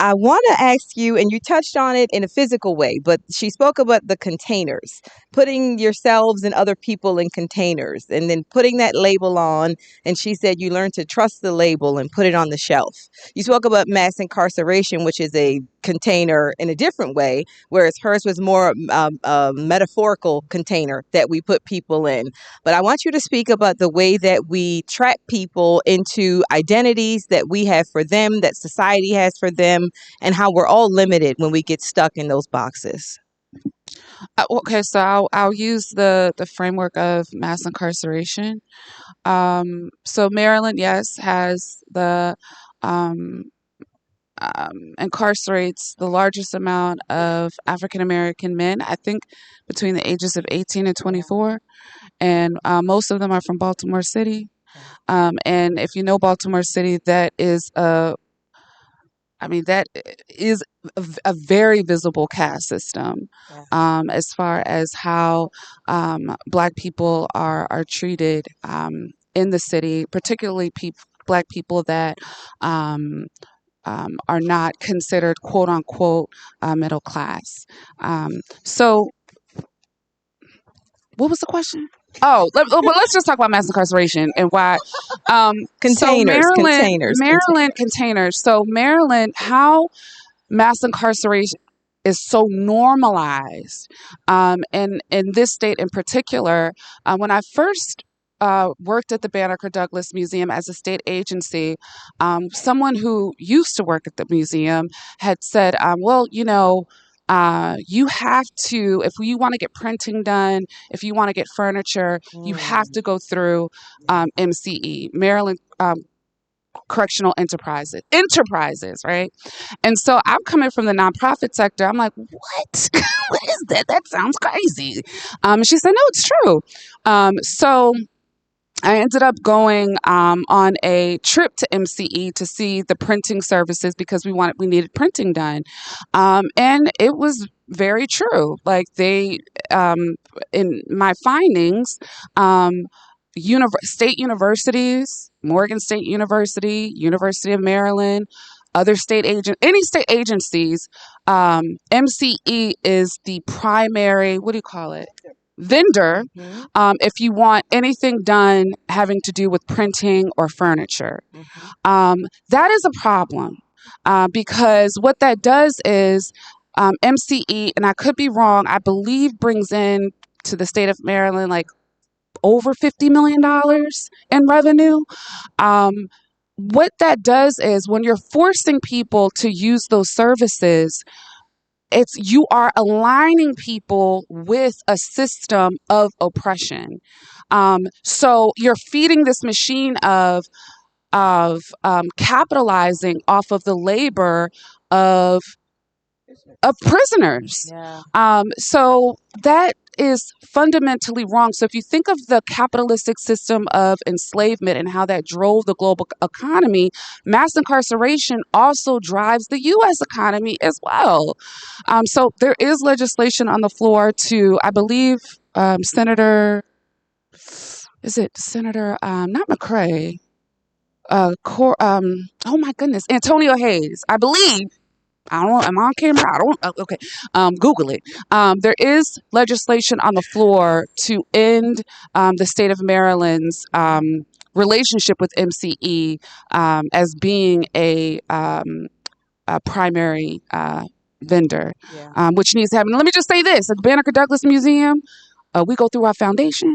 I want to ask you, and you touched on it in a physical way, but she spoke about the containers, putting yourselves and other people in containers, and then putting that label on. And she said you learn to trust the label and put it on the shelf. You spoke about mass incarceration, which is a container in a different way, whereas hers was more a metaphorical container that we put people in. But I want you to speak about the way that we trap people into identities that we have for them, that society has for them, and how we're all limited when we get stuck in those boxes. Okay, so I'll use the framework of mass incarceration. So Maryland, yes, has the um, incarcerates the largest amount of African American men. I think between the ages of 18 and 24, and most of them are from Baltimore City. And if you know Baltimore City, that is that is a very visible caste system, as far as how Black people are treated in the city, particularly Black people that are not considered quote unquote middle class. So, what was the question? Oh, let's just talk about mass incarceration and why. Containers, Maryland containers. So Maryland, how mass incarceration is so normalized, in this state in particular. When I first worked at the Banneker Douglas Museum as a state agency, someone who used to work at the museum had said, well, you have to, if you want to get printing done, if you want to get furniture, you have to go through MCE, Maryland Correctional Enterprises, right? And so I'm coming from the nonprofit sector. I'm like, what? What is that? That sounds crazy. And she said, no, it's true. So I ended up going on a trip to MCE to see the printing services because we needed printing done, and it was very true. Like in my findings, state universities, Morgan State University, University of Maryland, any state agencies, MCE is the primary. What do you call it? vendor Mhm. if you want anything done having to do with printing or furniture. That is a problem because what that does is MCE, and I could be wrong, I believe brings in to the state of Maryland like over $50 million in revenue. Um, what that does is when you're forcing people to use those services, it's you are aligning people with a system of oppression. So you're feeding this machine of capitalizing off of the labor of of prisoners. Yeah. So that is fundamentally wrong. So if you think of the capitalistic system of enslavement and how that drove the global economy, mass incarceration also drives the U.S. economy as well. So there is legislation on the floor to, I believe, Senator, is it Senator, not McCrae, oh my goodness, Antonio Hayes, I believe. I don't know. Am I on camera? I don't. Okay. Google it. There is legislation on the floor to end the state of Maryland's relationship with MCE as being a primary vendor, Yeah. which needs to happen. Let me just say this: at the Banneker Douglas Museum, we go through our foundation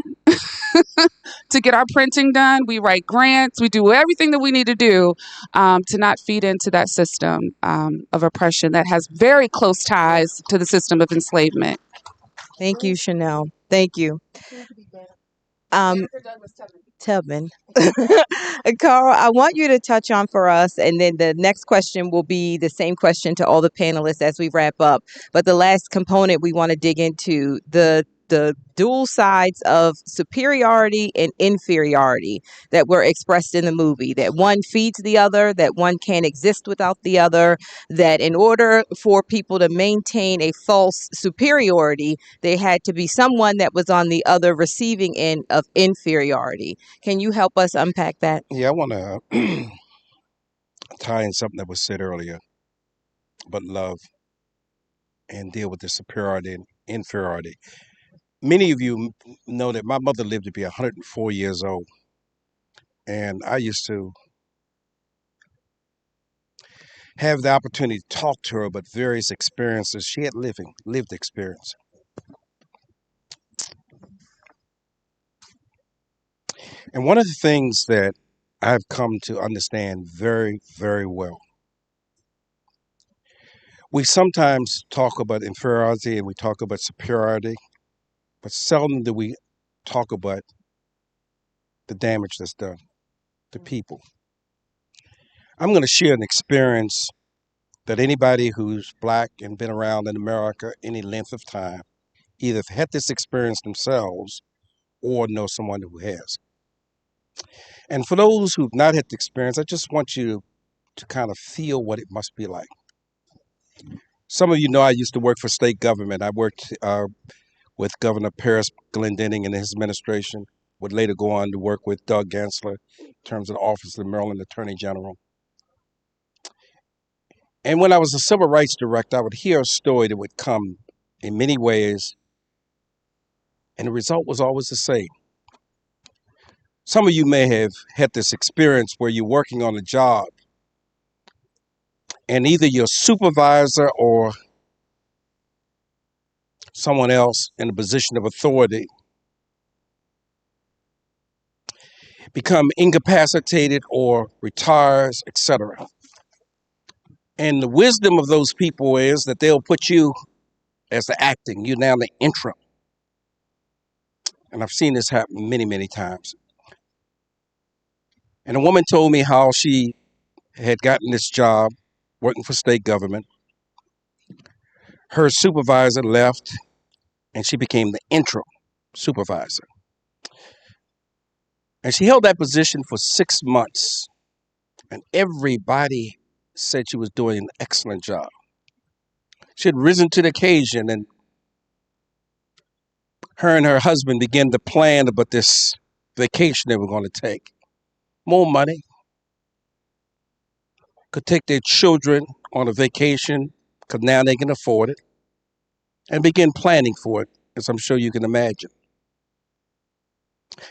to get our printing done. We write grants. We do everything that we need to do to not feed into that system of oppression that has very close ties to the system of enslavement. Thank you, Chanel. Thank you. Tubman. Carl, I want you to touch on for us, and then the next question will be the same question to all the panelists as we wrap up. But the last component we want to dig into the dual sides of superiority and inferiority that were expressed in the movie, that one feeds the other, that one can't exist without the other, that in order for people to maintain a false superiority, they had to be someone that was on the other receiving end of inferiority. Can you help us unpack that? Yeah, I want to tie in something that was said earlier, but love and deal with the superiority and inferiority. Many of you know that my mother lived to be 104 years old, and I used to have the opportunity to talk to her about various experiences she had lived experience. And one of the things that I've come to understand very, very well, we sometimes talk about inferiority and we talk about superiority, but seldom do we talk about the damage that's done to people. I'm going to share an experience that anybody who's black and been around in America any length of time either had this experience themselves or know someone who has. And for those who've not had the experience, I just want you to kind of feel what it must be like. Some of you know I used to work for state government. I worked with Governor Paris Glendening and his administration, would later go on to work with Doug Gansler in terms of the Office of the Maryland Attorney General. And when I was a civil rights director, I would hear a story that would come in many ways, and the result was always the same. Some of you may have had this experience where you're working on a job, and either your supervisor or someone else in a position of authority become incapacitated or retires, etc. And the wisdom of those people is that they'll put you as the acting, you now the interim. And I've seen this happen many, many times. And a woman told me how she had gotten this job working for state government. Her supervisor left and she became the interim supervisor. And she held that position for 6 months. And everybody said she was doing an excellent job. She had risen to the occasion, and her and her husband began to plan about this vacation they were going to take. More money, could take their children on a vacation because now they can afford it, and begin planning for it, as I'm sure you can imagine.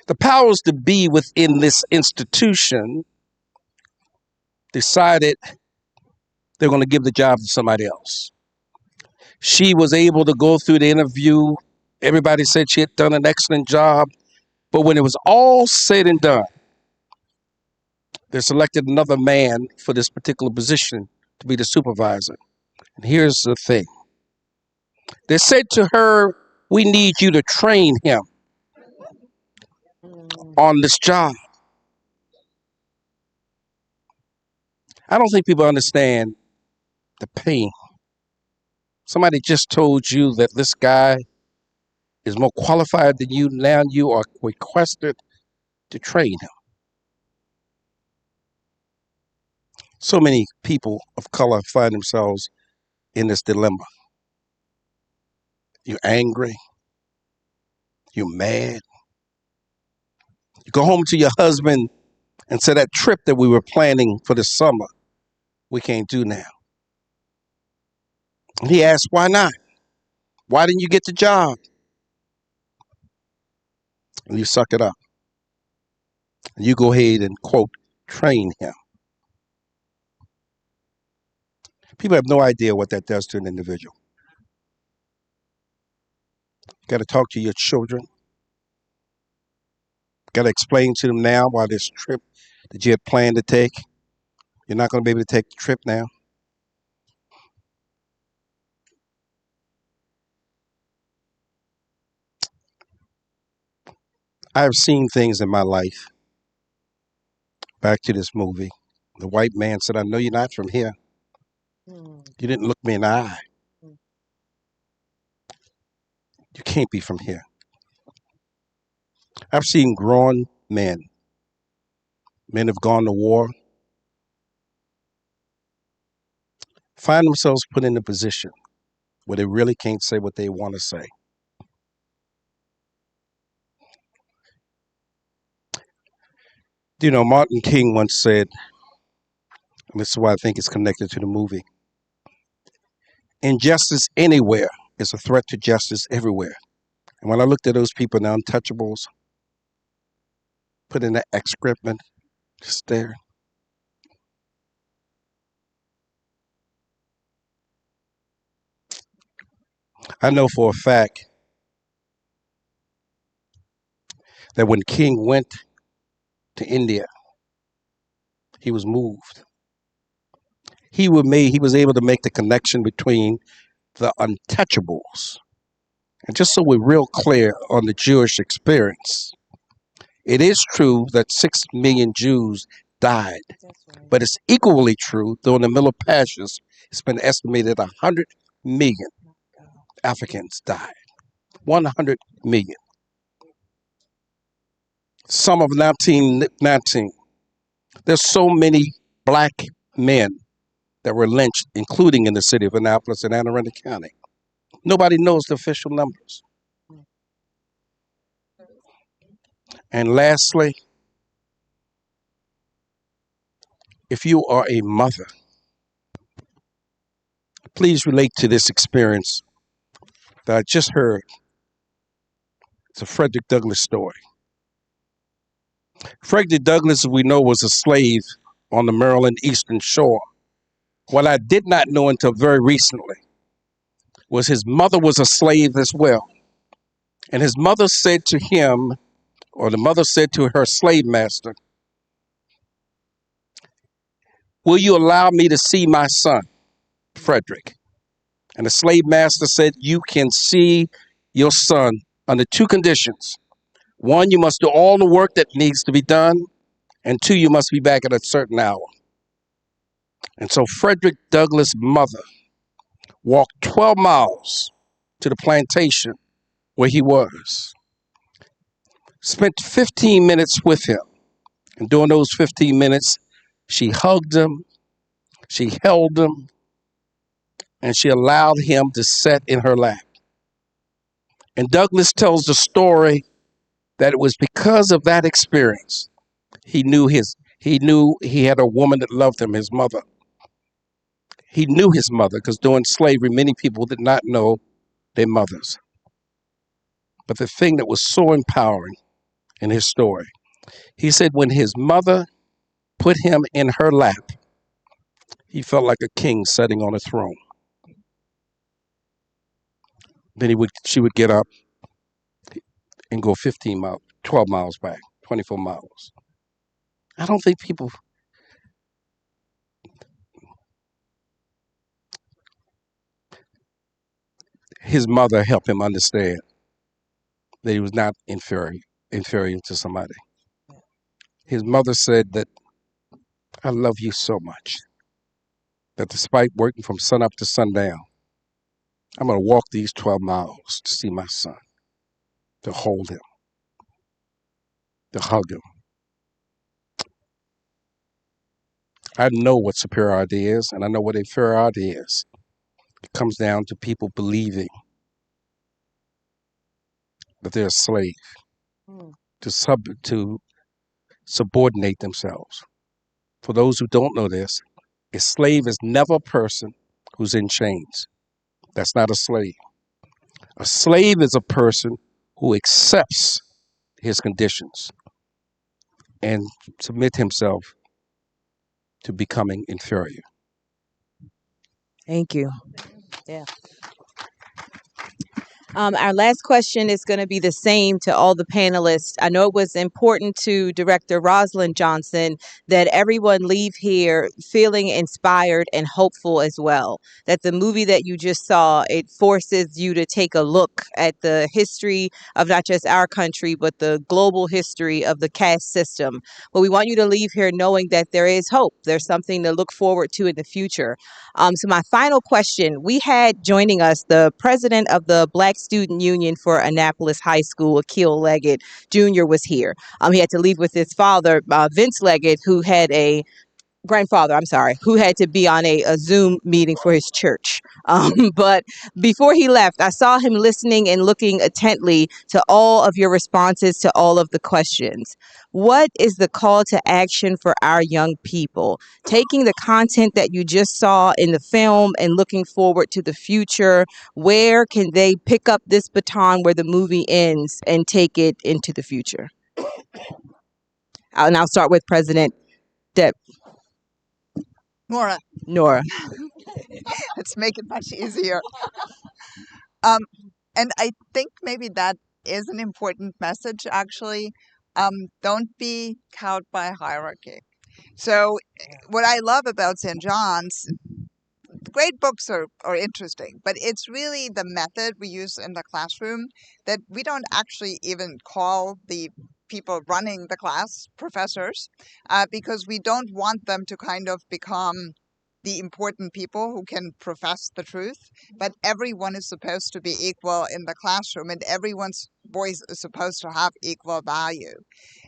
The powers to be within this institution decided they're going to give the job to somebody else. She was able to go through the interview. Everybody said she had done an excellent job. But when it was all said and done, they selected another man for this particular position to be the supervisor. And here's the thing. They said to her, we need you to train him on this job. I don't think people understand the pain. Somebody just told you that this guy is more qualified than you. Now you are requested to train him. So many people of color find themselves in this dilemma. You're angry. You're mad. You go home to your husband and say that trip that we were planning for this summer, we can't do now. And he asks, why not? Why didn't you get the job? And you suck it up. And you go ahead and, quote, train him. People have no idea what that does to an individual. You got to talk to your children. Got to explain to them now why this trip that you had planned to take, you're not going to be able to take the trip now. I have seen things in my life. Back to this movie. The white man said, I know you're not from here. You didn't look me in the eye. You can't be from here. I've seen grown men. Men have gone to war. Find themselves put in a position where they really can't say what they want to say. You know, Martin King once said, and this is why I think it's connected to the movie, injustice anywhere is a threat to justice everywhere. And when I looked at those people, the untouchables, put in that excrement, just there. I know for a fact that when King went to India, he was moved. He was able to make the connection between the untouchables. And just so we're real clear on the Jewish experience, it is true that 6 million Jews died, but it's equally true, though in the Middle Passage, it's been estimated 100 million Africans died. 100 million. Some of 1919. There's so many black men that were lynched, including in the city of Annapolis and Anne Arundel County. Nobody knows the official numbers. And lastly, if you are a mother, please relate to this experience that I just heard. It's a Frederick Douglass story. Frederick Douglass, as we know, was a slave on the Maryland Eastern Shore. What I did not know until very recently was his mother was a slave as well. And his mother said to him, or the mother said to her slave master, will you allow me to see my son, Frederick? And the slave master said, you can see your son under two conditions. One, you must do all the work that needs to be done. And two, you must be back at a certain hour. And so Frederick Douglass' mother walked 12 miles to the plantation where he was, spent 15 minutes with him. And during those 15 minutes, she hugged him, she held him, and she allowed him to sit in her lap. And Douglass tells the story that it was because of that experience. He knew he had a woman that loved him, his mother. He knew his mother because during slavery, many people did not know their mothers. But the thing that was so empowering in his story. He said when his mother put him in her lap, he felt like a king sitting on a throne. Then she would get up and go 15 miles, 12 miles back, 24 miles. I don't think people, his mother helped him understand that he was not inferior to somebody. His mother said that I love you so much that despite working from sun up to sundown, I'm going to walk these 12 miles to see my son, to hold him, to hug him. I know what superiority is, and I know what inferiority is. It comes down to people believing that they're a slave, to subordinate themselves. For those who don't know this, a slave is never a person who's in chains. That's not a slave. A slave is a person who accepts his conditions and submit himself to becoming inferior. Thank you. Yeah. Our last question is going to be the same to all the panelists. I know it was important to Director Rosalind Johnson that everyone leave here feeling inspired and hopeful as well. That the movie that you just saw, it forces you to take a look at the history of not just our country, but the global history of the caste system. But we want you to leave here knowing that there is hope. There's something to look forward to in the future. So my final question, we had joining us the president of the Black Student Union for Annapolis High School, Akil Leggett Jr. was here. He had to leave with his father, Vince Leggett, who had a grandfather, I'm sorry, who had to be on a Zoom meeting for his church. But before he left, I saw him listening and looking intently to all of your responses to all of the questions. What is the call to action for our young people? Taking the content that you just saw in the film and looking forward to the future, where can they pick up this baton where the movie ends and take it into the future? And I'll start with President Deb. Nora, Nora. let's make it much easier. Um, and I think maybe that is an important message, actually. Don't be cowed by hierarchy. So, what I love about St. John's, great books are interesting, but it's really the method we use in the classroom that we don't actually even call the people running the class professors, because we don't want them to kind of become the important people who can profess the truth, but everyone is supposed to be equal in the classroom and everyone's voice is supposed to have equal value.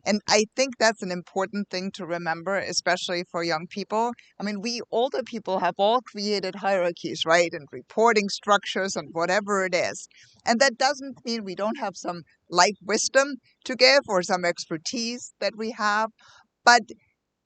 And I think that's an important thing to remember, especially for young people. I mean, we older people have all created hierarchies, right? And reporting structures and whatever it is. And that doesn't mean we don't have some life wisdom to give or some expertise that we have. But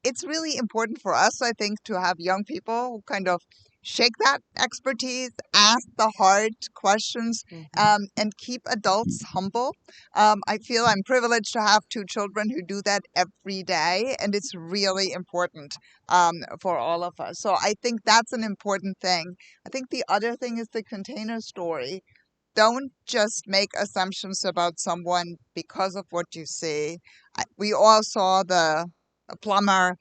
it's really important for us, I think, to have young people who kind of shake that expertise, ask the hard questions, and keep adults humble. I feel I'm privileged to have two children who do that every day, and it's really important for all of us. So I think that's an important thing. I think the other thing is the container story. Don't just make assumptions about someone because of what you see. We all saw the plumber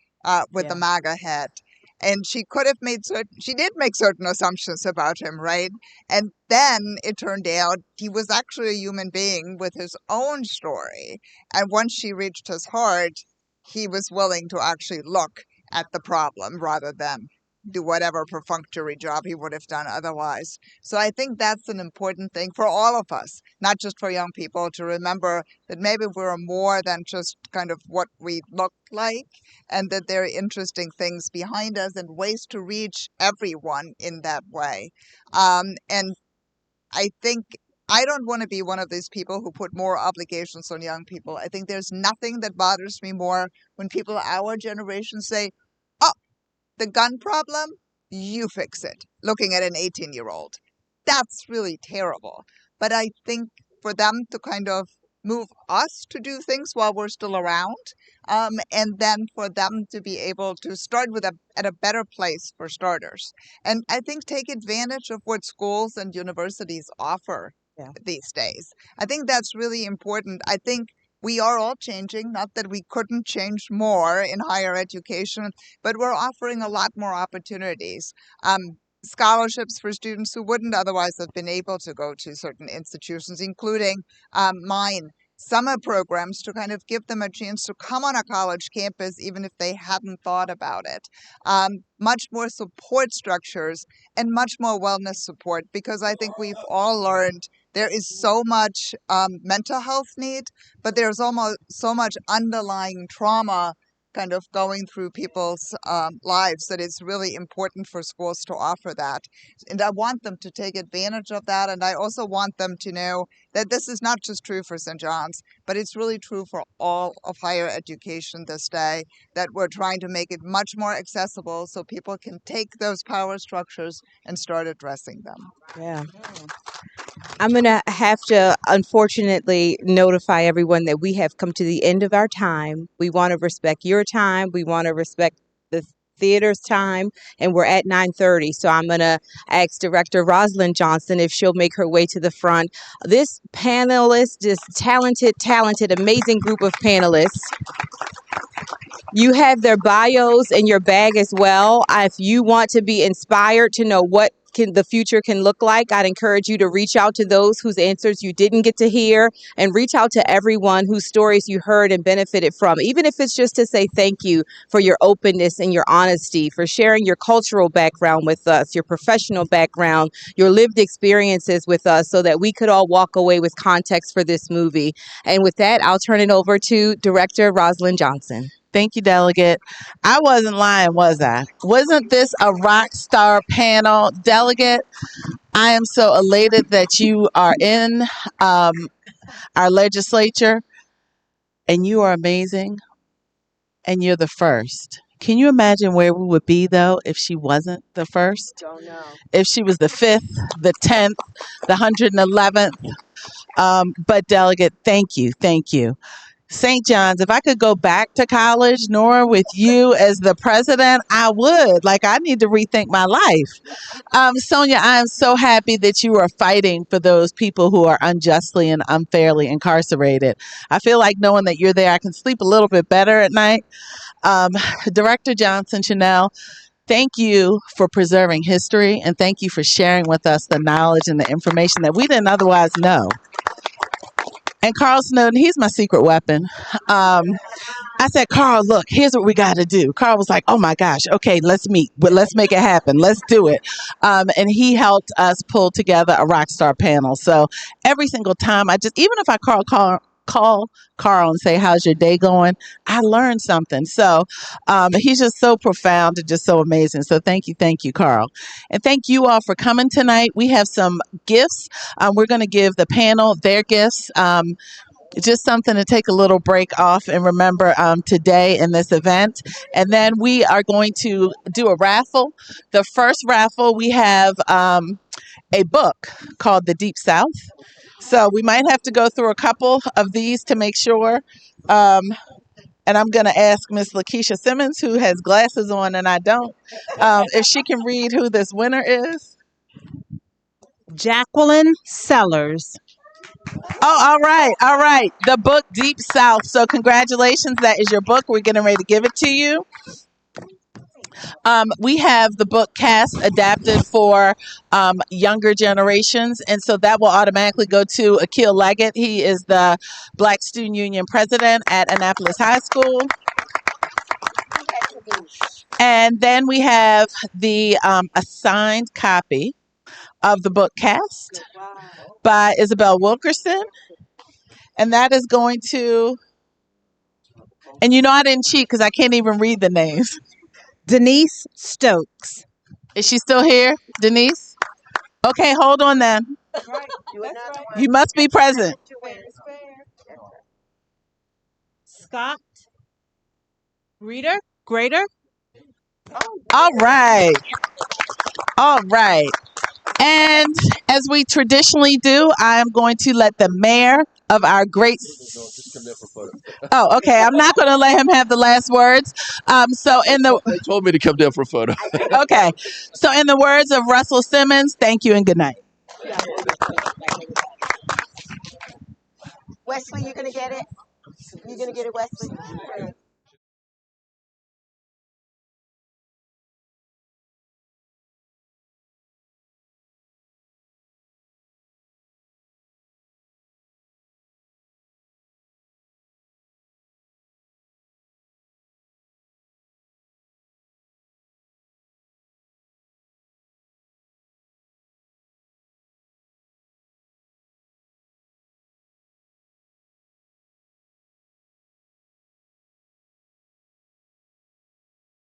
with the Yeah. MAGA hat. And she could have made she did make certain assumptions about him, right? And then it turned out he was actually a human being with his own story. And once she reached his heart, he was willing to actually look at the problem rather than do whatever perfunctory job he would have done otherwise. So I think that's an important thing for all of us, not just for young people, to remember that maybe we're more than just kind of what we look like, and that there are interesting things behind us and ways to reach everyone in that way. And I think I don't want to be one of these people who put more obligations on young people. I think there's nothing that bothers me more when people our generation say, oh, the gun problem, you fix it, looking at an 18-year-old. That's really terrible. But I think for them to kind of move us to do things while we're still around, and then for them to be able to start with at a better place for starters. And I think take advantage of what schools and universities offer Yeah. these days. I think that's really important. I think we are all changing, not that we couldn't change more in higher education, but we're offering a lot more opportunities. Scholarships for students who wouldn't otherwise have been able to go to certain institutions, including mine. Summer programs to kind of give them a chance to come on a college campus, even if they hadn't thought about it. Much more support structures and much more wellness support, because I think we've all learned there is so much mental health need, but there's almost so much underlying trauma kind of going through people's lives that it's really important for schools to offer that. And I want them to take advantage of that. And I also want them to know that this is not just true for St. John's, but it's really true for all of higher education this day, that we're trying to make it much more accessible so people can take those power structures and start addressing them. Yeah. I'm going to have to, unfortunately, notify everyone that we have come to the end of our time. We want to respect your time. We want to respect the theater's time, and we're at 9:30. So I'm going to ask Director Rosalind Johnson if she'll make her way to the front. This panelist, this talented, amazing group of panelists, you have their bios in your bag as well. If you want to be inspired to know what the future can look like, I'd encourage you to reach out to those whose answers you didn't get to hear, and reach out to everyone whose stories you heard and benefited from, even if it's just to say thank you for your openness and your honesty, for sharing your cultural background with us, your professional background, your lived experiences with us, so that we could all walk away with context for this movie. And with that, I'll turn it over to Director Rosalind Johnson. Thank you, Delegate. I wasn't lying, was I? Wasn't this a rock star panel? Delegate, I am so elated that you are in our legislature, and you are amazing, and you're the first. Can you imagine where we would be, though, if she wasn't the first? Don't know. If she was the 5th, the 10th, the 111th? But, Delegate, thank you. Thank you. St. John's, if I could go back to college, Nora, with you as the president, I would. Like, I need to rethink my life. Sonia, I am so happy that you are fighting for those people who are unjustly and unfairly incarcerated. I feel like knowing that you're there, I can sleep a little bit better at night. Director Johnson Chanel, thank you for preserving history, and thank you for sharing with us the knowledge and the information that we didn't otherwise know. And Carl Snowden, he's my secret weapon. I said, Carl, look, here's what we got to do. Carl was like, oh my gosh, okay, let's meet, but let's make it happen. Let's do it. And he helped us pull together a rock star panel. So every single time, even if I call Carl and say, how's your day going? I learned something. So he's just so profound and just so amazing. So thank you, Carl. And thank you all for coming tonight. We have some gifts. We're going to give the panel their gifts. Just something to take a little break off and remember today in this event. And then we are going to do a raffle. The first raffle, we have a book called The Deep South. So we might have to go through a couple of these to make sure. And I'm going to ask Miss Lakeisha Simmons, who has glasses on and I don't, if she can read who this winner is. Jacqueline Sellers. Oh, all right. The book Deep South. So congratulations, that is your book. We're getting ready to give it to you. We have the book Cast adapted for younger generations, and so that will automatically go to Akil Leggett. He is the Black Student Union president at Annapolis High School. And then we have the assigned copy of the book Cast by Isabel Wilkerson. And that is going to, and I didn't cheat because I can't even read the names. Denise Stokes. Is she still here, Denise? Okay, hold on then. You must be present. Scott Grader. All right. And as we traditionally do, I am going to let the mayor of our great. No, just come there for a photo. Oh, okay. I'm not going to let him have the last words. So in the They told me to come down for a photo. okay. So in the words of Russell Simmons, thank you and good night. Wesley, you're gonna get it. You're gonna get it, Wesley.